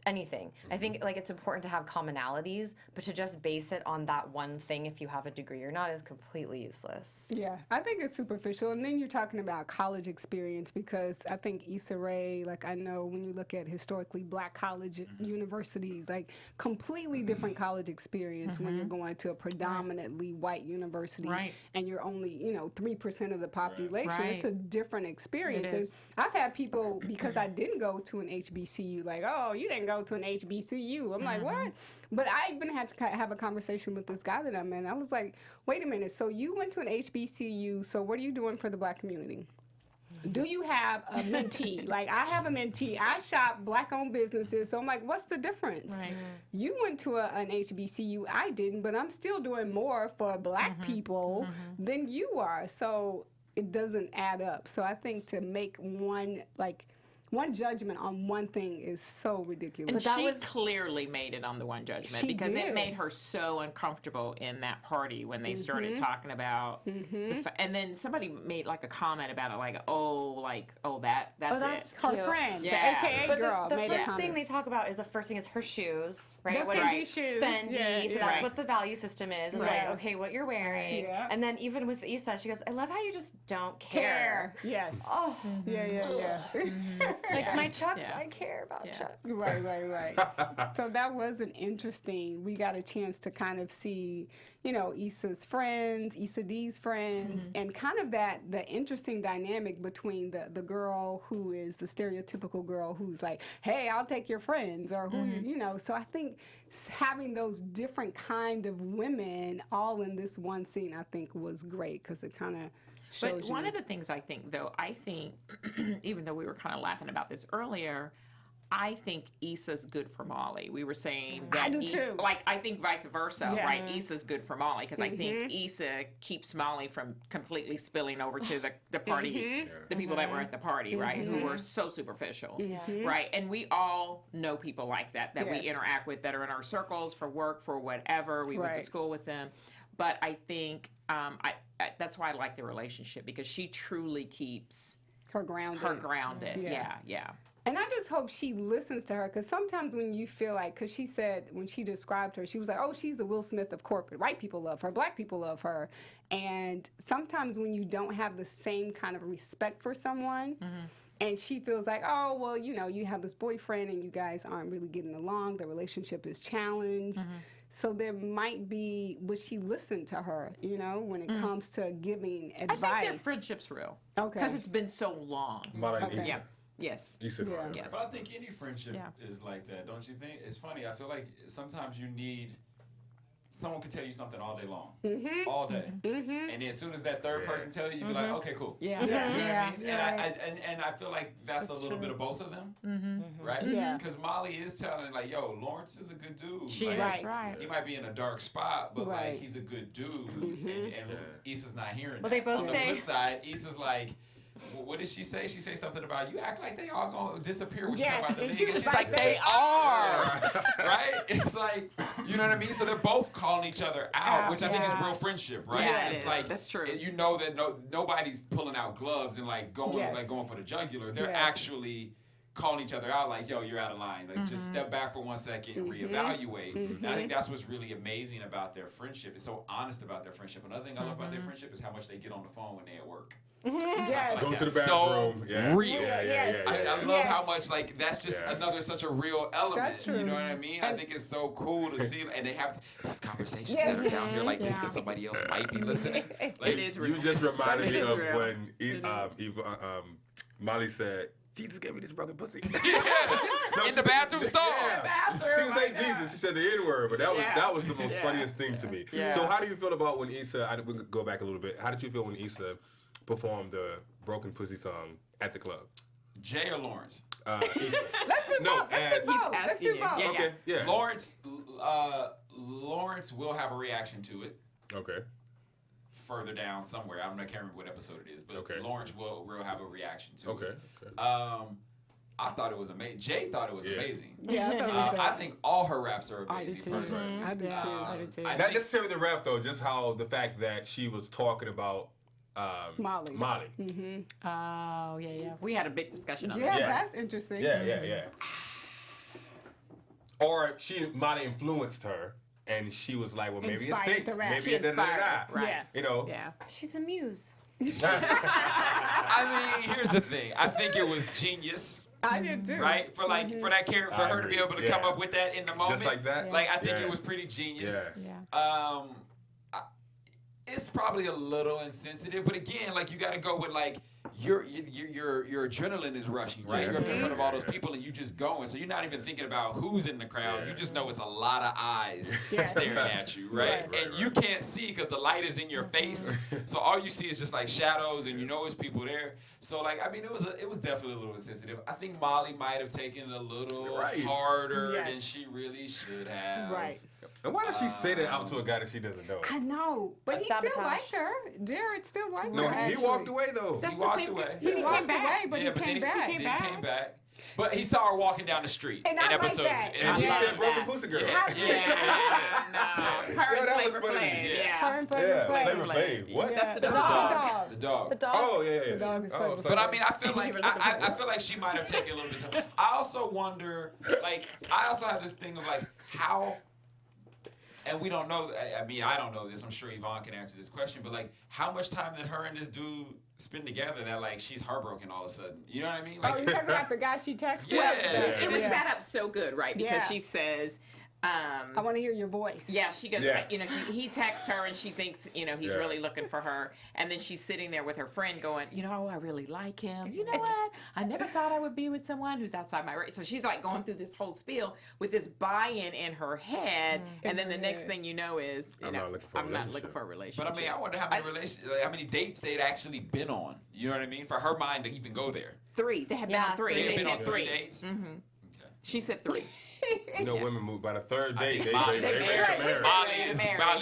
anything. I think like it's important to have commonalities, but to just base it on that one thing if you have a degree or not is completely useless. Yeah, I think it's superficial. And then you're talking about college experience because I think Issa Rae, like I know when you look at historically black college universities, like completely different college experience when you're going to a predominantly white university Right. and you're only, 3% of the population. Right. It's a different experience. It is. And I've had people, because I didn't go to an HBCU, like, oh, you didn't go to an HBCU. I'm like, what? But I even had to have a conversation with this guy that I'm in. I was like, wait a minute. So you went to an HBCU. So what are you doing for the black community? Do you have a mentee? Like, I have a mentee. I shop black-owned businesses. So I'm like, what's the difference? Right. You went to an HBCU. I didn't, but I'm still doing more for black people than you are. So it doesn't add up. So I think to make one judgment on one thing is so ridiculous. And But that she was- clearly made it on the one judgment She because it did. made her so uncomfortable in that party when they started talking about and then somebody made like a comment about it like that's that's it. Her cute. friend, Yeah. the AKA But girl, the made a first thing comment. they talk about is the first thing is her shoes, right? The What- Fendi Right. shoes. Fendi, Yeah, so yeah. that's Right. what the value system is. It's Right. like, okay, what you're wearing. Yeah. And then even with Issa, she goes, I love how you just don't care. Yes. Oh, Yeah. like my Chucks, Yeah. I care about Yeah. Chucks. Right. So that was an interesting. We got a chance to kind of see, Issa's friends, Issa D's friends, and kind of the interesting dynamic between the girl who is the stereotypical girl who's like, hey, I'll take your friends, or who So I think having those different kind of women all in this one scene, I think was great because it kind of shows But you. one of the things I think even though we were kind of laughing about this earlier, I think Issa's good for Molly. We were saying that I do too. I think vice versa, Yeah. right? Issa's good for Molly because I think Issa keeps Molly from completely spilling over to the party, the people that were at the party, right? Who were so superficial, right? And we all know people like that we Yes. interact with that are in our circles for work, for whatever. We went to Right. school with them. But I think that's why I like the relationship because she truly keeps her grounded. her grounded. Yeah. Yeah. And I just hope she listens to her, because sometimes when you feel like, because she said when she described her, she was like, oh, she's the Will Smith of corporate. White people love her. Black people love her. And sometimes when you don't have the same kind of respect for someone, and she feels like, oh, well, you know, you have this boyfriend and you guys aren't really getting along. The relationship is challenged. So there might be, would she listen to her, you know, when it comes to giving advice? I think their friendship's real. Okay. Because it's been so long. Molly Okay. Yeah. Yes. Issa. Yeah. Yes. But I think any friendship is like that, don't you think? It's funny. I feel like sometimes you need someone can tell you something all day long, all day, and then as soon as that third person tells you, you be like, okay, cool. Yeah. You know what I Yeah. mean? And I feel like that's a little bit of both of them, right? Yeah. Because Molly is telling like, yo, Lawrence is a good dude. She like, is. Right. He might be in a dark spot, but Right. like he's a good dude, and Issa's not hearing Well, that. they both On the say- flip side, Issa's like, what did she say? She say something about you act like they all gonna disappear when you Yes, talk about the and league. she And was she's like, like, they are, right? It's like, you know what I mean? So they're both calling each other out, which I think is Yeah. real friendship, right? Yeah, it it's is. like That's true. You know that nobody's pulling out gloves and like going Yes. going for the jugular. They're Yes. actually calling each other out like, yo, you're out of line. Like, just step back for 1 second and reevaluate. And I think that's what's really amazing about their friendship. It's so honest about their friendship. Another thing I love about their friendship is how much they get on the phone when they're at work. Yes. Go to the So bathroom. Yeah. real. Yeah. I love Yes. how much like that's just another such a real element. That's true. You know what I mean? I think it's so cool to see, and they have these conversations Yes. that are down here like this because somebody else might be listening. Like, It is real. You just reminded me It is of real. when Molly said, Jesus gave me this broken pussy. in the bathroom stall. She didn't say Jesus, she said the N-word, but that was the most Yeah. funniest thing to me. Yeah. So how do you feel about when Issa, we can go back a little bit, how did you feel when Issa performed the Broken Pussy song at the club? Jay or Lawrence? Issa. Let's do No, both. Let's do both. Let's asking do you. both. Yeah. Okay, yeah. Lawrence will have a reaction to it Okay. further down somewhere. I can't remember what episode it is, but Okay. Lawrence will have a reaction to Okay. it. Okay. I thought it was amazing. Jay thought it was amazing. Yeah, I thought it was dope. I think all her raps are I do amazing. too. Personally. I do too. I do too. I Not think- necessarily the rap though, just how the fact that she was talking about Molly. Oh, yeah. We had a big discussion on Yeah, this. Yeah. that's interesting. Yeah. Or Molly influenced her, and she was like, well, maybe Inspired it stinks. the rap. Maybe She it doesn't. inspired, right. Yeah. You know. Yeah. She's a muse. I mean, here's the thing. I think it was genius, I did too. right? For that character, for I her to be agree. able to come Yeah. up with that in the moment, Just like that. Like I think Yeah. it was pretty genius. Yeah. It's probably a little insensitive, but again, like you got to go with like your adrenaline is rushing, right? Yeah. You're up in front of all those people and you just going, so you're not even thinking about who's in the crowd. Yeah. You just know it's a lot of eyes Yes. staring at you, right? Right. And you can't see because the light is in your face, so all you see is just like shadows, and you know it's people there. So like, I mean, it was definitely a little insensitive. I think Molly might have taken it a little Right. harder Yes. than she really should have. Right. And why does she say that out to a guy that she doesn't know? I know, but A he still sabotage. liked her. Jared still liked No, her. he actually. walked away though. That's He the walked same away. He walked came back. away, but Yeah, he came then back. He came back. But he saw her walking down the street And in I like episodes. that. in And he episodes. said broken pussy girl. Yeah. No. Her Yeah, and that Flavor was funny. Flav. Yeah. Yeah. Her and Flavor Yeah, Flav. Flavor Flav. What? Yeah. That's the That's dog. The dog. The dog. Oh yeah. The dog is Oh, Flavor so- But I mean, I feel like You were looking for I feel like she might have taken a little bit of time. I also wonder, like, I also have this thing of like how, and we don't know. I mean, I don't know this. I'm sure Yvonne can answer this question. But like, how much time did her and this dude spend together that like she's heartbroken all of a sudden? You know what I mean? Oh, Like, you're talking about the guy she texted? Yeah. It was Yeah. set up so good, right? Because Yeah. she says, I want to hear your voice. yeah, she goes, Yeah. you know, he texts her and she thinks, you know, he's Yeah. really looking for her. And then she's sitting there with her friend going, you know, I really like him. You know what? I never thought I would be with someone who's outside my race. So she's like going through this whole spiel with this buy-in in her head. And then the next thing you know is, you I'm know, not looking for a I'm not relationship. looking for a relationship. but I mean, I wonder how many dates they'd actually been on. You know what I mean? For her mind to even go there. 3. They had been Yeah, on 3. three. They had They been on said 3 3. dates. Mm-hmm. Okay. She said 3. You know, women move by the third date. They Molly marry.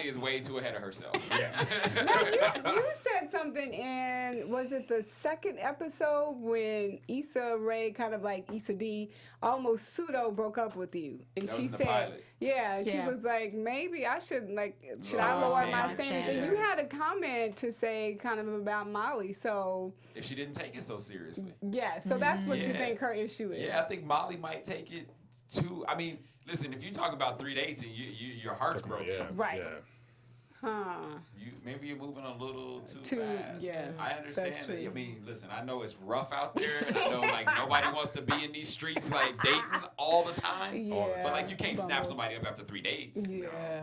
is way too ahead of herself. Yeah. Now, you said something in, was it the second episode when Issa Rae, kind of like Issa D, almost pseudo broke up with you? And That she was in the said, pilot. yeah, she was like, maybe I should, should I lower my standards? And you had a comment to say kind of about Molly, so. If she didn't take it so seriously. Yeah, so that's what you Yeah. think her issue is. Yeah, I think Molly might take it too. I mean, listen, if you talk about 3 dates and your heart's broken, Yeah. Right. Yeah. Huh. maybe you're moving a little too fast. Yes, I understand that's that. true. I mean, listen, I know it's rough out there, and I know nobody wants to be in these streets dating all the time. Yeah. But you can't snap Bummer. somebody up after 3 dates. Yeah.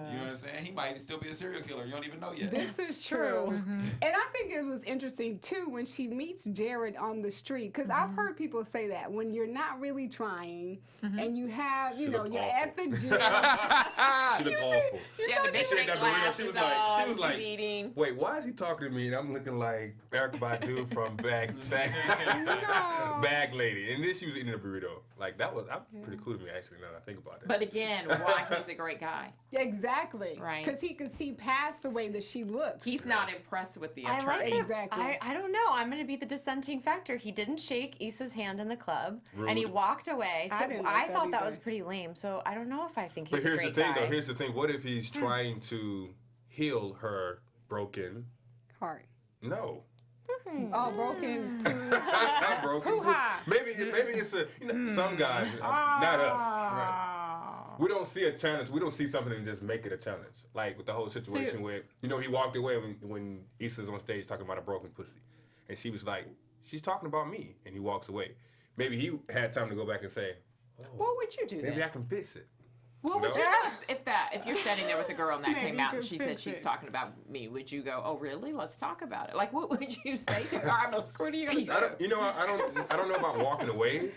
You know what I'm saying? He might still be a serial killer. You don't even know yet. This is true. And I think it was interesting, too, when she meets Jared on the street. Because I've heard people say that when you're not really trying and you have, She you're looked at the gym. She looked awful. She had the big She had red that burrito. glasses on. She's eating. Wait, why is he talking to me and I'm looking like Eric Badu from Bag Lady? And then she was eating a burrito. That was pretty cool to me, actually, now that I think about it. But again, why he's a great guy. Exactly. Right. Because he could see past the way that she looks. He's not impressed with the I attorney. like it. Exactly. I don't know. I'm going to be the dissenting factor. He didn't shake Issa's hand in the club, Rude. and he walked away. So I didn't like that thought that either. was pretty lame. So I don't know if I think But he's a here's the great thing, guy. though. Here's the thing. What if he's trying to heal her broken? Heart. No. Oh, broken. Not broken. Hoo-ha. Maybe it's some guys, not us. Right. We don't see a challenge. We don't see something and just make it a challenge. Like with the whole situation where, he walked away when Issa's on stage talking about a broken pussy. And she was like, she's talking about me. And he walks away. Maybe he had time to go back and say, What would you do maybe then? I can fix it. What would No? you do if you're standing there with a girl and that Maybe came you out and could she said fix she's it. talking about me? Would you go, oh really? Let's talk about it. What would you say to her? I'm like, what are you gonna say? I don't know about walking away.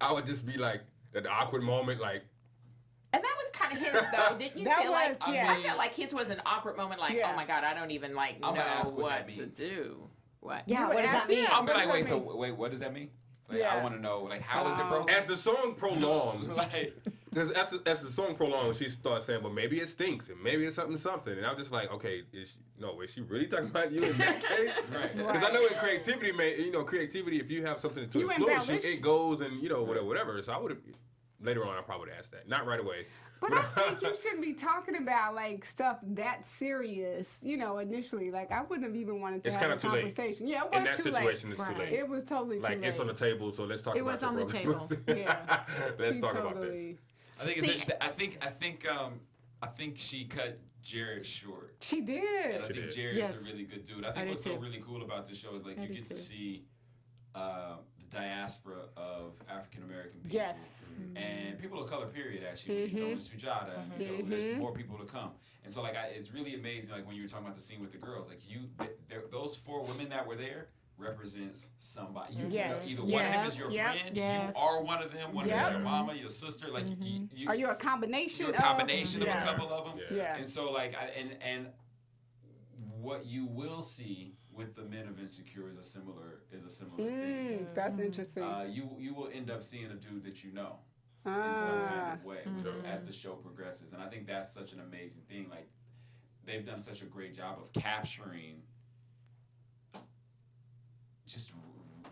I would just be like, at the awkward moment, And that was kind of his though, didn't you That feel was, like? yeah. I felt like his was an awkward moment. Yeah. Oh my God, I don't even know gonna ask what that what to means. do. What? Yeah, You what would does that ask mean? him. I'm What like, does that mean? wait, what does that mean? Yeah. I want to know, how is it broken? as the song prolongs, Like, as the song prolongs, she starts saying, well, maybe it stinks, and maybe it's something. And I'm just like, okay, is she really talking about you in that case? Right. Because I know in creativity, creativity, if you have something to You embellish, embellish. it goes and, whatever. So I would have, later on, I probably would ask that. Not right away. But I think you shouldn't be talking about stuff that serious, initially. I wouldn't have even wanted to It's have kind a of too late. conversation. Yeah, it In was that too situation, late. it's too late. It was totally too late. It's on the table, so let's talk It about was your on the broken table. pussy. Yeah. Let's She talk about totally- this. I think it's See- interesting. I think she cut Jared short. She And did. I She think did. Jared's Yes. a really good dude. I I think do what's so too. really cool about this show is I you do get to too. see the diaspora of African American people. Yes. And people of color, period, actually. When you throw in Sujata, there's more people to come. And so, it's really amazing, when you were talking about the scene with the girls, those 4 women that were there represents somebody. Yes. Either one of them Yeah. is your Yep. friend, Yes. you are one of them, one of them Yep. is your mama, your sister, Are you a combination you're a of? combination of Yeah. a couple of them. Yeah. Yeah. And so, and what you will see with the men of Insecure is a similar thing. That's interesting. You will end up seeing a dude that you know in some kind of way as the show progresses, and I think that's such an amazing thing. They've done such a great job of capturing just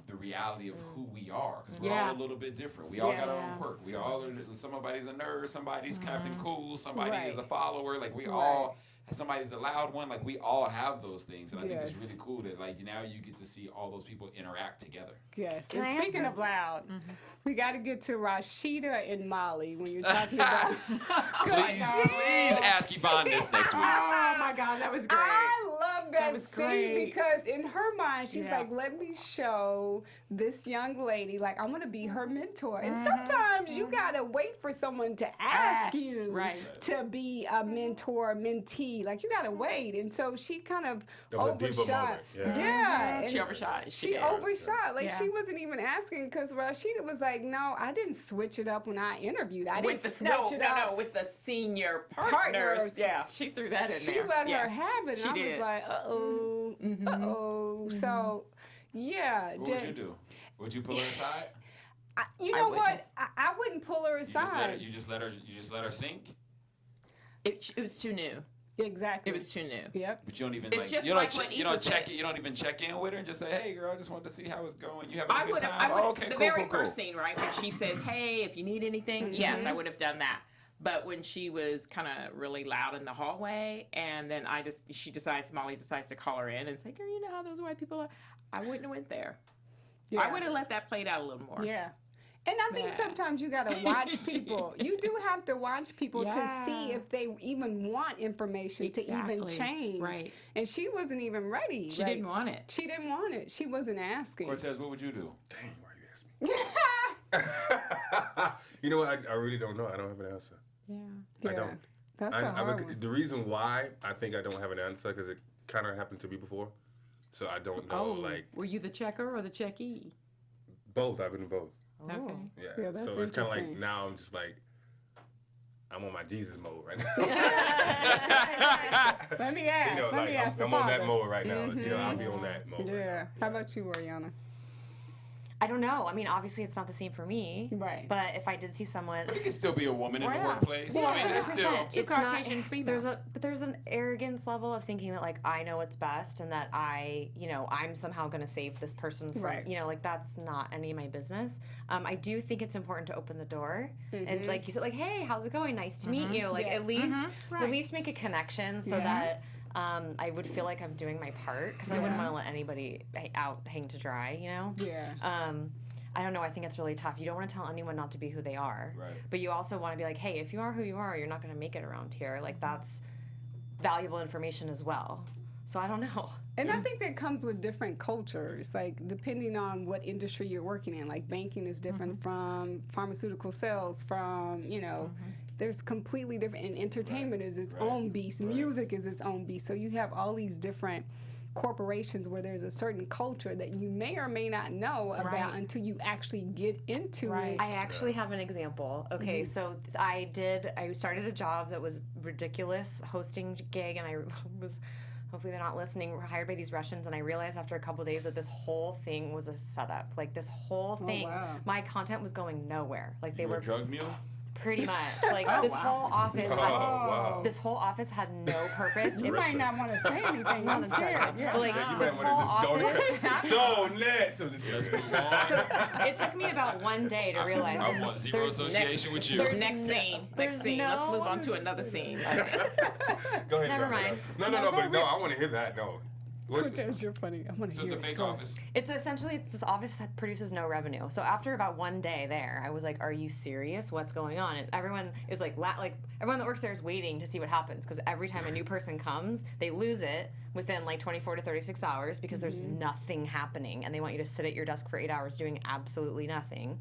the reality of who we are, because we're all a little bit different. We all got our own quirk. We all somebody's a nerd, somebody's Captain Cool, somebody is a follower. We all. Somebody's a loud one. We all have those things, and I think it's Yes. really cool that now you get to see all those people interact together. Yes. Can And I ask speaking a- of loud, we got to get to Rashida and Molly when you're talking about. Please ask Yvonne this next week. Oh my God, that was great. I love that was scene great. because in her mind she's Yeah. like, let me show this young lady, I'm gonna be her mentor. And sometimes you gotta wait for someone to ask you right. to be a mentor, mentee. You gotta wait. And so she kind of That was a diva overshot. moment, yeah. Yeah. She and overshot. She did. overshot. Yeah. She wasn't even asking because Rashida was like, no, I didn't switch it up when I interviewed. I With didn't the switch it up. with the senior Partners. partners. Yeah, she threw that in She there. let Yeah. her have it. She And I did. was like, uh-oh. So, yeah. What would you do? Would you pull her aside? You know wouldn't. what? I wouldn't decide. You just let her sink. It was too new. Exactly. It was too new. Yep. But you don't even It's like just you like don't what you don't Issa check said. it. You don't even check in with her and just say, "Hey, girl, I just wanted to see how it's going. You having a I good would time?" have. Oh, okay, The cool, very cool, first cool. scene, right, when she says, "Hey, if you need anything," yes, I would have done that. But when she was kind of really loud in the hallway, and then Molly decides to call her in and say, "Girl, you know how those white people are." I wouldn't have went there. Yeah. I would have let that play out a little more. Yeah. And I think Yeah. sometimes you got to watch people. You do have to watch people to see Yeah. if they even want information to even Exactly. change. Right. And she wasn't even ready. She didn't want it. She didn't want it. She wasn't asking. Cortez, what would you do? Dang, why you ask me? You know what? I really don't know. I don't have an answer. Yeah. I don't. That's a hard one. The reason why I think I don't have an answer because it kind of happened to me before, so I don't know. Like were you the checker or the checkee? both, I've been in both. Okay. Yeah. Yeah, that's so it's kind of like interesting. now I'm just like I'm on my Jesus mode right now. Let me ask. You know, Let like me ask I'm the on that father. mode right now. You know, I'll be on that mode. Right Yeah. now. How about you, Oriana? I don't know. I mean, obviously, it's not the same for me. Right. But if I did see someone, You can still be a woman in the Yeah. workplace. well, I mean, there's still. 100%. Two It's not. Caucasian females. There's an arrogance level of thinking that like I know what's best and that I'm somehow going to save this person from Right. like that's not any of my business. I do think it's important to open the door and like you said, like, hey, how's it going? Nice to meet you. Like Yes. at least make a connection so that. I would feel like I'm doing my part because I wouldn't want to let anybody hang to dry, you know? Yeah. I don't know. I think it's really tough. You don't want to tell anyone not to be who they are. Right. But you also want to be like, hey, if you are who you are, you're not going to make it around here. Like, that's valuable information as well. So I don't know. And I think that comes with different cultures, like depending on what industry you're working in. Like banking is different from pharmaceutical sales, from, there's completely different, and entertainment is its own beast. Music is its own beast. So you have all these different corporations where there's a certain culture that you may or may not know about until you actually get into it. I actually have an example. Okay, so I started a job that was ridiculous, hosting gig, and I was, hopefully they're not listening, hired by these Russians, and I realized after a couple of days that this whole thing was a setup. Like this whole thing, my content was going nowhere. Like they You were were a drug mule? pretty much. Like whole office this whole office had no purpose. You might not want to say anything. I'm scared. But like You this might whole want to office. just go next. Let's move on. So it took me about one day to realize I want zero association with you. Next scene. Next scene. Let's move on to another scene. Go ahead. Never mind. No, but no, I want to hear that. No. Cortez, you're funny. I want to So hear it's a it. fake Go. office. It's essentially this office that produces no revenue. So after about one day there, I was like, "Are you serious? What's going on?" And everyone is like everyone that works there is waiting to see what happens because every time a new person comes, they lose it within like 24 to 36 hours because there's nothing happening, and they want you to sit at your desk for 8 hours doing absolutely nothing.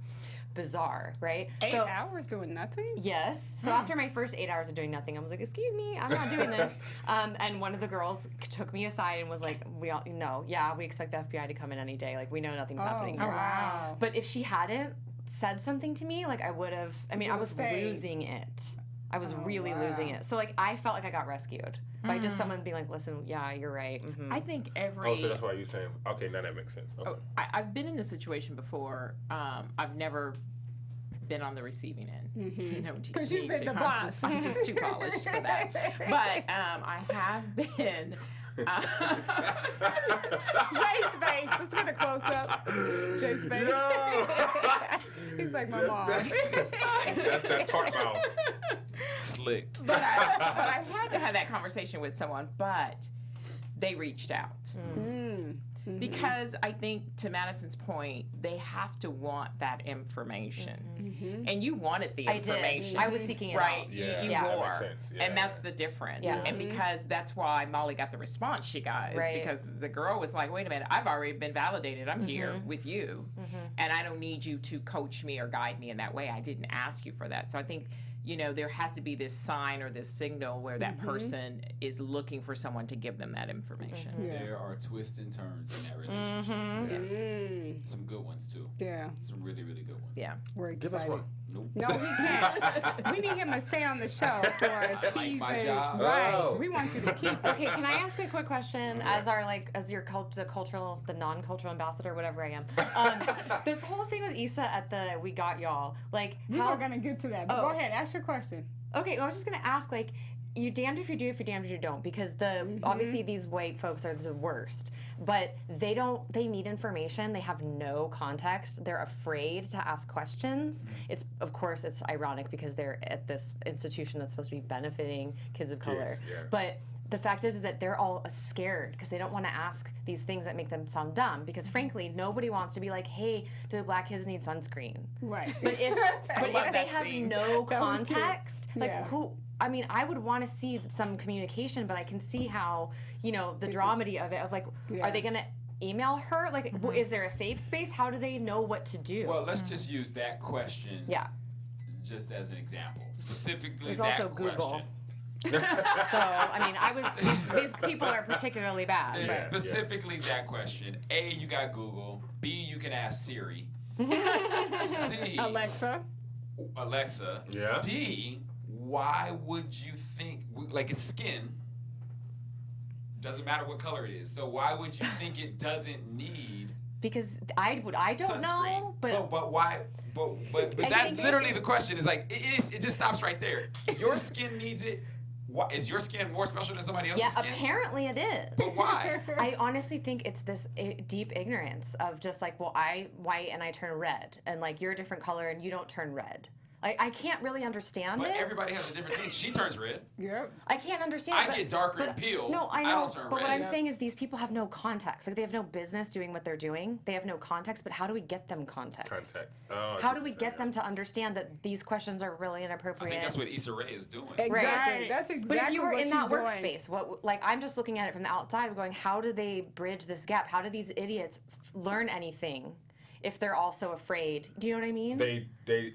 Bizarre, right? 8 hours doing nothing? Yes. So after my first 8 hours of doing nothing, I was like, "Excuse me, I'm not doing this." And one of the girls took me aside and was like, "We expect the FBI to come in any day. Like, we know nothing's happening here." Wow. But if she hadn't said something to me, like I would have. I mean, I was stayed. losing it. I was really losing it. So like, I felt like I got rescued by just someone being like, "Listen, yeah, you're right." Mm-hmm. I think every. Oh, so that's why you're saying, okay, now that makes sense. Okay. I've been in this situation before. I've never been on the receiving end. No, 'Cause you've been the boss. I'm just too polished for that. But I have been. Jay's face. Let's get a close up. Jay's face. No. He's like my mom. That's that tart mouth. Slick. But I've had to have that conversation with someone, but they reached out. Because I think, to Madison's point, they have to want that information. And you wanted the information. I was seeking it right? out. You that makes were. sense. Yeah. And that's the difference. Yeah. And because that's why Molly got the response she got, is Right. because the girl was like, wait a minute, I've already been validated. I'm here with you. And I don't need you to coach me or guide me in that way. I didn't ask you for that. So I think, there has to be this sign or this signal where that person is looking for someone to give them that information. There are twists and turns in that relationship. Some good ones too. Yeah, Some really, really good ones. Yeah. we're Give us excited. one. No, he can't. We need him to stay on the show for a season. my job. Right. Oh. We want you to keep. Okay, can I ask a quick question as your the non-cultural ambassador, whatever I am? This whole thing with Issa at the We Got Y'all, like We were gonna get to that. But go ahead, ask your question. Okay, I was just gonna ask, like, you're damned if you do, if you're damned if you don't, because obviously these white folks are the worst, but they need information. They have no context. They're afraid to ask questions. It's ironic because they're at this institution that's supposed to be benefiting kids of color. Yeah. But the fact is that they're all scared because they don't want to ask these things that make them sound dumb. Because frankly, nobody wants to be like, "Hey, do black kids need sunscreen?" Right. But if they have no That was cute. context, like Yeah. who? I mean, I would want to see some communication, but I can see how, the dramedy of it, of like, Yeah. are they going to email her? Like, is there a safe space? How do they know what to do? Well, let's just use that question Yeah. just as an example. Specifically There's that also Google. question. So, I mean, these people are particularly bad. There's but- specifically that question. A, you got Google. B, you can ask Siri. C, Alexa. Yeah. D, why would you think, like it's skin, doesn't matter what color it is, so why would you think it doesn't need Because I don't know, sunscreen? but Why? But I that's think- literally the question. Is like it just stops right there. Your skin needs it. Why, is your skin more special than somebody else's yeah, skin? apparently it is. But why? I honestly think it's this deep ignorance of just like, well, I white and I turn red, and like you're a different color and you don't turn red. Like I can't really understand But it. everybody has a different thing. She turns red. Yep. I can't understand. I but- get darker but- and peel. No, I I know. don't turn But what red. I'm saying is these people have no context. Like they have no business doing what they're doing. They have no context. But how do we get them context? Oh, How do we get them to understand that these questions are really I inappropriate? think that's what Issa Rae is doing. Exactly. Right. That's exactly But if you were what in that she's doing. workspace, what like I'm just looking at it from the outside of going, how do they bridge this gap? How do these idiots learn anything if they're also afraid? Do you know what I mean?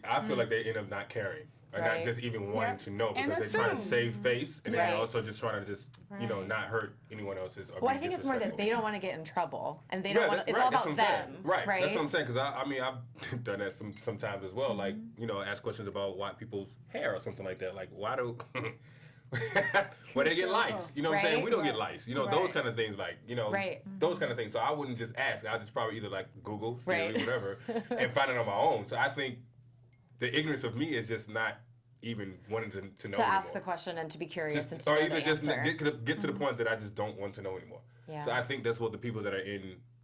I feel like they end up not caring. Or Right. not just even wanting Yep. to know And because they're trying to assume. save face and Right. then also just trying to just not hurt anyone else's. Or Well, be I think it's more that disrespectful. they don't want to get in trouble, and they don't want. that- It's right, all that's about what I'm saying. them, Right. right? That's what I'm saying. Because I mean, I've done that sometimes as well. Like ask questions about white people's hair or something like that. Like why do why they get lice? You know what I'm saying? Right. We don't get lice. Those Right. kind of things. Like Right. those kind of things. So I wouldn't just ask. I'd just probably either like Google, Siri, Right. whatever, and find it on my own. So I think the ignorance of me is just not even wanting to know To anymore. ask the question and to be curious and to Or know either the just answer. get to the point that I just don't want to know anymore. Yeah. So I think that's what the people that are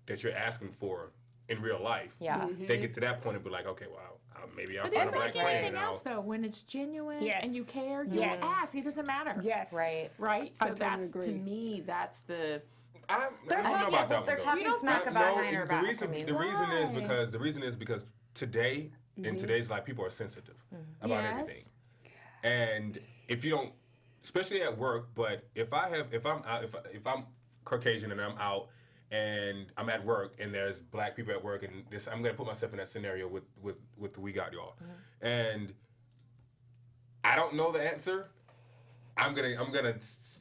that you're asking for in real life. Yeah. They get to that point and be like, okay, well, maybe I'll But find it's a black like friend. anything And else, though. When it's genuine Yes. and you care, you Yes. ask. It doesn't matter. Yes. Right. Right? I So totally that's, to agree. me, that's the... I They're don't know talking, about that one, they're though. talking smack about behind her back. I mean, The reason is because today, in today's life, people are sensitive about Yes. everything. And if you don't, especially at work, but if I'm Caucasian and I'm out and I'm at work and there's black people at work and I'm gonna put myself in that scenario with We Got Y'all, and I don't know the answer. I'm gonna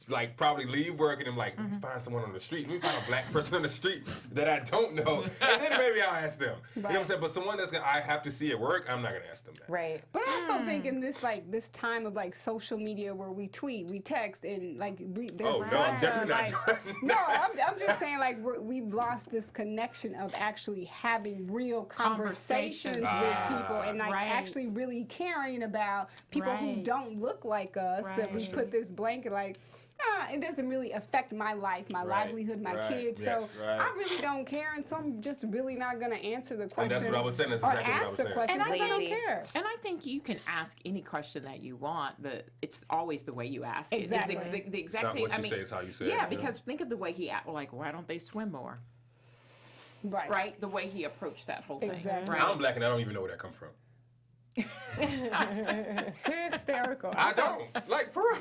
like probably leave work and I'm like, let me find someone on the street. Let me find a black person on the street that I don't know, and then maybe I'll ask them. You know what I'm saying? But someone I have to see at work, I'm not gonna ask them that. right. But I also think in this time of like social media where we tweet, we text, and like there's Oh no, I'm such definitely a, not like, doing no, I'm just saying like we've lost this connection of actually having real conversations with people and like Right. actually really caring about people who Right. don't look like us. That we Right. put this blanket like. It doesn't really affect my life, my Right, livelihood, my right, kids. yes, so right. I really don't care, and so I'm just really not going to answer the question. And that's what I was saying. That's or exactly what I ask was the saying. question. And I because I don't Lazy. care. And I think you can ask any question that you want, but it's always the way you ask it. Exactly. It's the It's exact not same. what I you mean, say, it's how you say it. yeah, because think of the way he asked, like, why don't they swim more? Right. Right? The way he approached that whole thing. Exactly. Right? I'm black and I don't even know where that comes from. Hysterical. I don't. Like, for real.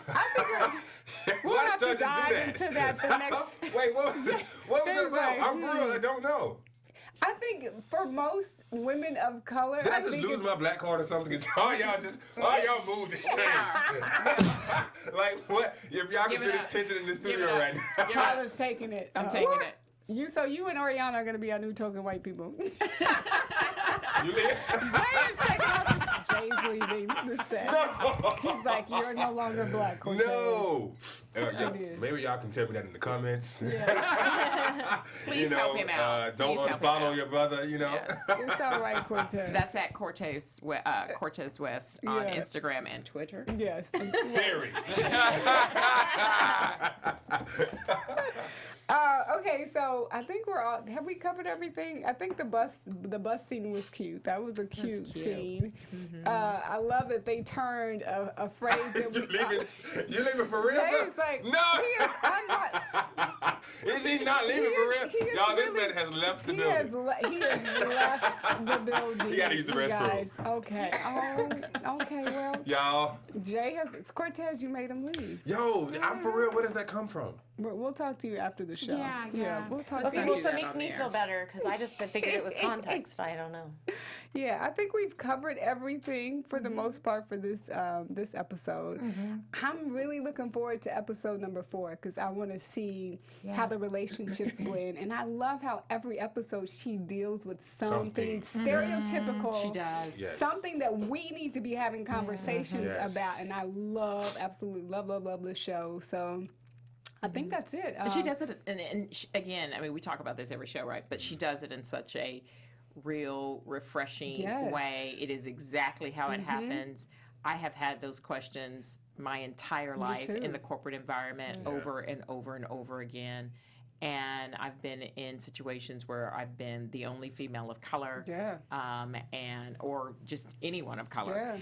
We'll have to dive into that the next. Wait, what was it? What was it There's about? like, I'm for real. I don't know. I think for most women of color, Did I I just think lose it's, my black card or something? Cause all y'all moves just changed. Like what? If y'all can Give feel it this up. tension in the Give it studio up. right now. Give it up. Paula's taking it. I'm taking it. So you and Oriana are gonna be our new token white people. You leave? Jay Jay's leaving the set. He's like, you're no longer black, Cortez. No. It is. Maybe y'all can tell me that in the comments. Yeah. Please help him out. Don't Please help him unfollow out. your brother, you know. Yes. It's all right, Cortez. That's at Cortez West on Yeah. Instagram and Twitter. Yes. Siri. Okay, so I think we're all. Have we covered everything? I think the bus scene was cute. That was a cute scene. I love that they turned a phrase that You leaving for real? Jay's like, no. I'm not. Is he not leaving for real? Y'all, this man has left the building. He has left the building. He gotta use the restroom. Guys. Okay. Oh, okay. Well, Y'all, Jay has. It's Cortez. You made him leave. yo, I'm for real. Where does that come from? We'll talk to you after the show. Yeah. We'll talk Okay, to well, you. so it makes me feel better because I just figured it was context. I don't know. Yeah, I think we've covered everything for the most part for this this episode. I'm really looking forward to episode number 4 because I want to see how the relationships blend. And I love how every episode she deals with something stereotypical. She does. Yes. Something that we need to be having conversations Yes. about. And I absolutely love the show. So I think that's it. She does it, and she, again, I mean, we talk about this every show, right? But she does it in such a real, refreshing way. It is exactly how it happens. I have had those questions my entire life in the corporate environment over and over and over again. And I've been in situations where I've been the only female of color, and or just anyone of color.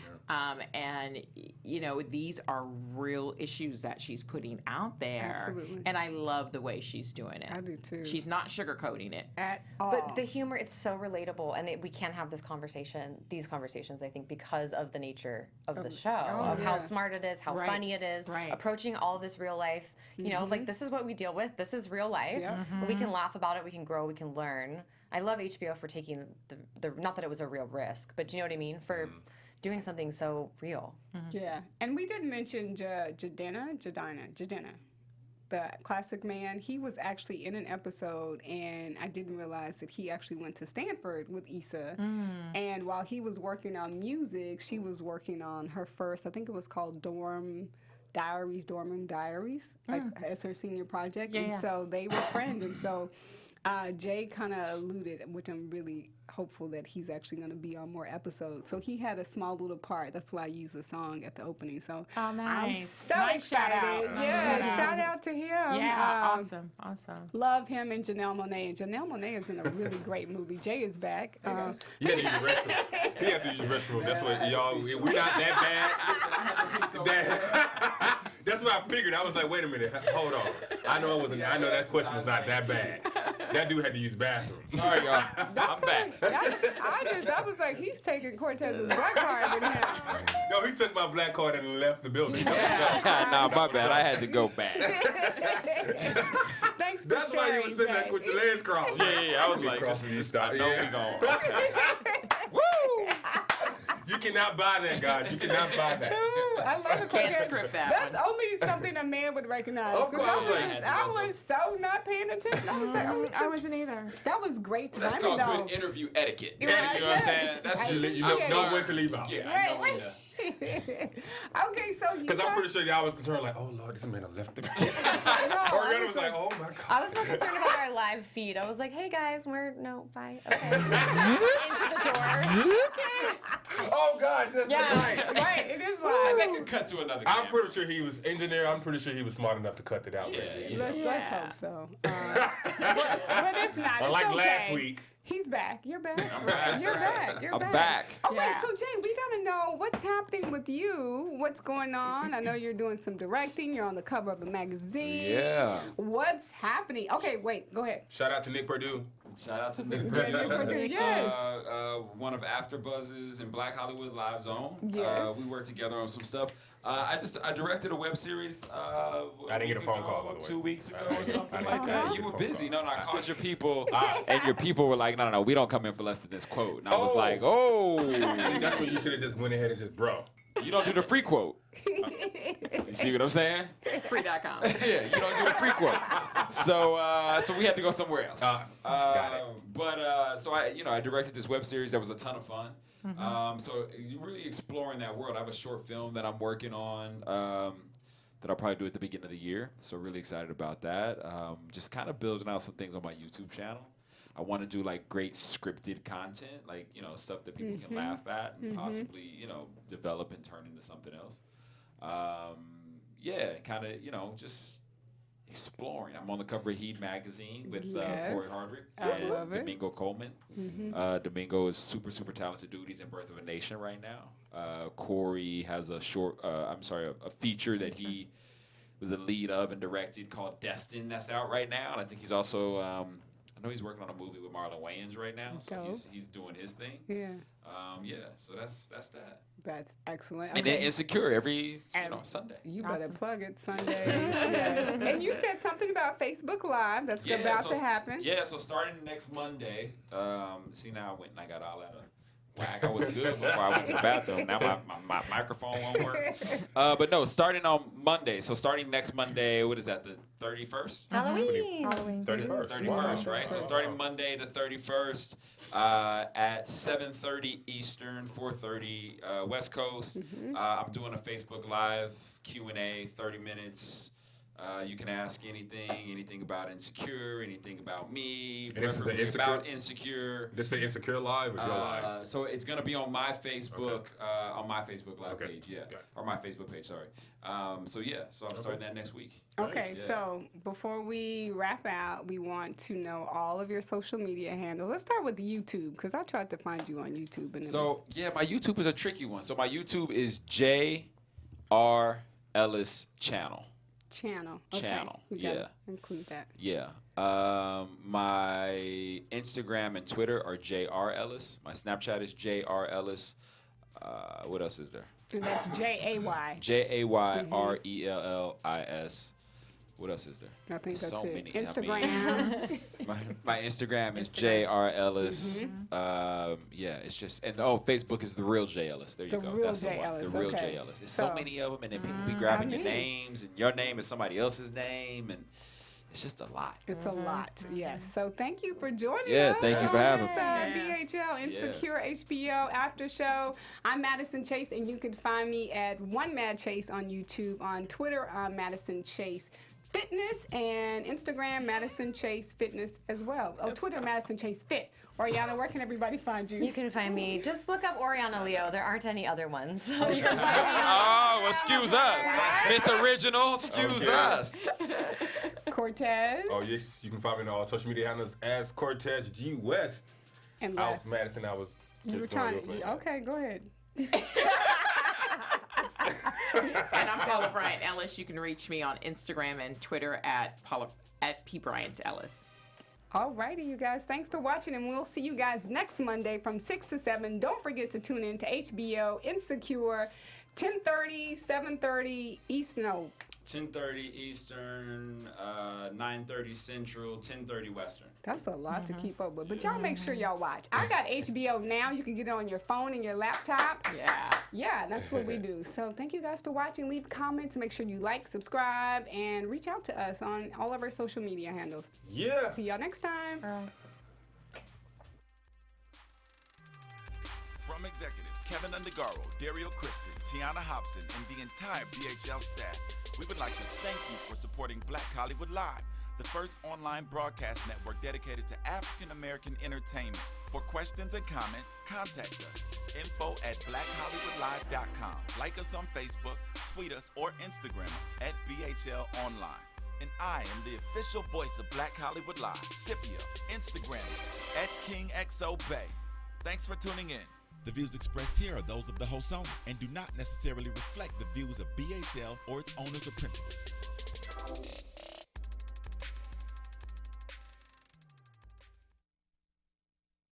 And you know, these are real issues that she's putting out there. Absolutely. And I love the way she's doing it. I do too. She's not sugarcoating it. At all. But the humor, it's so relatable, and we can't have these conversations, I think, because of the nature of the show, of how smart it is, how funny it is, approaching all of this real life. You know, like, this is what we deal with. This is real life. We can laugh about it. We can grow. We can learn. I love HBO for taking the not that it was a real risk, but do you know what I mean? For doing something so real. Yeah, and we did mention Jadena, the classic man. He was actually in an episode, and I didn't realize that he actually went to Stanford with Issa. And while he was working on music, she was working on her first, I think it was called Dorm Room Diaries, like as her senior project. So they were friends, and so Jay kind of alluded, which I'm really hopeful that he's actually going to be on more episodes. So he had a small little part. That's why I used the song at the opening. So I'm so excited. Shout out to him. Yeah, awesome. Love him and Janelle Monáe. And Janelle Monáe is in a really great movie. Jay is back. You had to use the restroom. He had to use the restroom. That's what y'all. We're not that bad. That's what I figured. I was like, wait a minute, hold on. I know that question was not that bad. That dude had to use the bathroom. Sorry, y'all. I'm back. I was like, he's taking Cortez's black card in him. No, he took my black card and left the building. Nah, my bad. I had to go back. Thanks for That's why you were sitting there with your legs crossed. Yeah. I was like, this I know we going. Woo! You cannot buy that, God. You cannot buy that. Ooh, I love it. Can't script that That's one. only something a man would recognize. Of course. I was so not paying attention. I was like, I wasn't either. that was great That's timing, called though. good interview etiquette. Right, You know what I'm saying? yes. That's just You know when to leave out. Yeah, I know when to. Okay, so you Because I'm pretty sure y'all was concerned, like, oh, Lord, this man left the building. No, Oriana was like, oh, my God. I was more concerned about our live feed. I was like, hey guys, bye. Okay. Into the door. Oh, gosh, that's right. right, it is That live. could cut to another I'm camera. pretty sure he was engineer. I'm pretty sure he was smart enough to cut it out. Yeah. Let's hope so. But if not, Unlike it's okay. last week. He's back. You're back. back. You're back. You're I'm back. back. Oh, Yeah. wait, so Jay, we gotta know what's happening with you. What's going on? I know you're doing some directing. You're on the cover of a magazine. Yeah. What's happening? Okay, wait. Go ahead. Shout out to Nick Purdue. Shout out to Nick Yeah, Nick Purdue, yes. One of AfterBuzz's and Black Hollywood Live Zone. Yes. We worked together on some stuff. I directed a web series. I didn't get a phone call, by the way. 2 weeks ago or something I like didn't that. get You a were phone busy. call. No, I called your people, and your people were like, no, we don't come in for less than this quote. And I was Oh. like, oh, See, that's when you should have just went ahead and just, bro. you don't do the free quote. You see what I'm saying? Free.com. Yeah, you don't do a free quote. So we had to go somewhere else. Got it. So I directed this web series that was a ton of fun. So you're really exploring that world. I have a short film that I'm working on that I'll probably do at the beginning of the year. So really excited about that. Just kind of building out some things on my YouTube channel. I want to do like great scripted content, like, you know, stuff that people can laugh at and possibly, you know, develop and turn into something else. Yeah, kind of, you know, just exploring. I'm on the cover of Heat magazine with Corey Hardwick and Domingo Coleman. Domingo is super talented dude. He's in Birth of a Nation right now. Corey has a feature that he was the lead of and directed called Destin that's out right now. And I think he's also, I know he's working on a movie with Marlon Wayans right now. So he's doing his thing. Yeah. So that's that. That's excellent. And then Insecure every Sunday. You better plug it Sunday. Yes. And you said something about Facebook Live that's about to happen. Yeah, so starting next Monday. See, now I went and I got all out of whack. I was good before I went to the bathroom. Now my microphone won't work. But no, starting on Monday. So starting next Monday, what is that, the 31st? Halloween. 31st, right? So starting Monday the 31st at 7:30 Eastern, 4:30 West Coast. I'm doing a Facebook Live Q&A, 30 minutes. You can ask anything about Insecure, anything about me, preferably about Insecure. This is the Insecure Live or your live? So it's going to be on my Facebook, on my Facebook Live page, or my Facebook page, sorry. So I'm starting that next week. Okay, so before we wrap out, we want to know all of your social media handles. Let's start with YouTube, because I tried to find you on YouTube. And my YouTube is a tricky one. So my YouTube is J.R. Ellis Channel. Channel. Include that. Yeah. My Instagram and Twitter are J.R. Ellis. My Snapchat is J.R. Ellis. What else is there? And that's J-A-Y. J-A-Y-R-E-L-L-I-S. What else is there? I think that's so it. many. Instagram. My Instagram is J.R. Ellis. It's just, and Facebook is The Real J. Ellis. There you go. That's the one. The Real J. Ellis. There's so many of them, and then people be grabbing your names, and your name is somebody else's name, and it's just a lot. It's a lot, yes. So thank you for joining us. Yeah, thank you for having me. BHL, Insecure, HBO, Aftershow. I'm Madison Chase, and you can find me at One Mad Chase on YouTube. On Twitter, I'm Madison Chase Fitness, and Instagram, Madison Chase Fitness as well. Twitter, Madison Chase Fit. Oriana, where can everybody find you? You can find me. Just look up Oriana Leo. There aren't any other ones. So you can find me on excuse us. Miss Original, excuse us. Cortez. Oh, yes. You can find me on all social media handles as Cortez G. West. And Out Madison, I was. You were trying to. Okay, go ahead. And I'm Paula Bryant Ellis. You can reach me on Instagram and Twitter at P Bryant Ellis. All righty, you guys. Thanks for watching, and we'll see you guys next Monday from 6 to 7. Don't forget to tune in to HBO Insecure, 10:30, 7:30 Eastern. 10:30 Eastern, 9:30 Central, 10:30 Western. That's a lot to keep up with, but y'all make sure y'all watch. I got HBO now. You can get it on your phone and your laptop. Yeah, that's what we do. So thank you guys for watching. Leave comments. Make sure you like, subscribe, and reach out to us on all of our social media handles. Yeah. See y'all next time. From executives Kevin Undergaro, Dario Kristen, Tiana Hobson, and the entire BHL staff, we would like to thank you for supporting Black Hollywood Live, the first online broadcast network dedicated to African American entertainment. For questions and comments, contact us. info@blackhollywoodlive.com. Like us on Facebook, tweet us, or Instagram us at BHL Online. And I am the official voice of Black Hollywood Live, Scipio, Instagram at KingXOBay. Thanks for tuning in. The views expressed here are those of the host only and do not necessarily reflect the views of BHL or its owners or principals.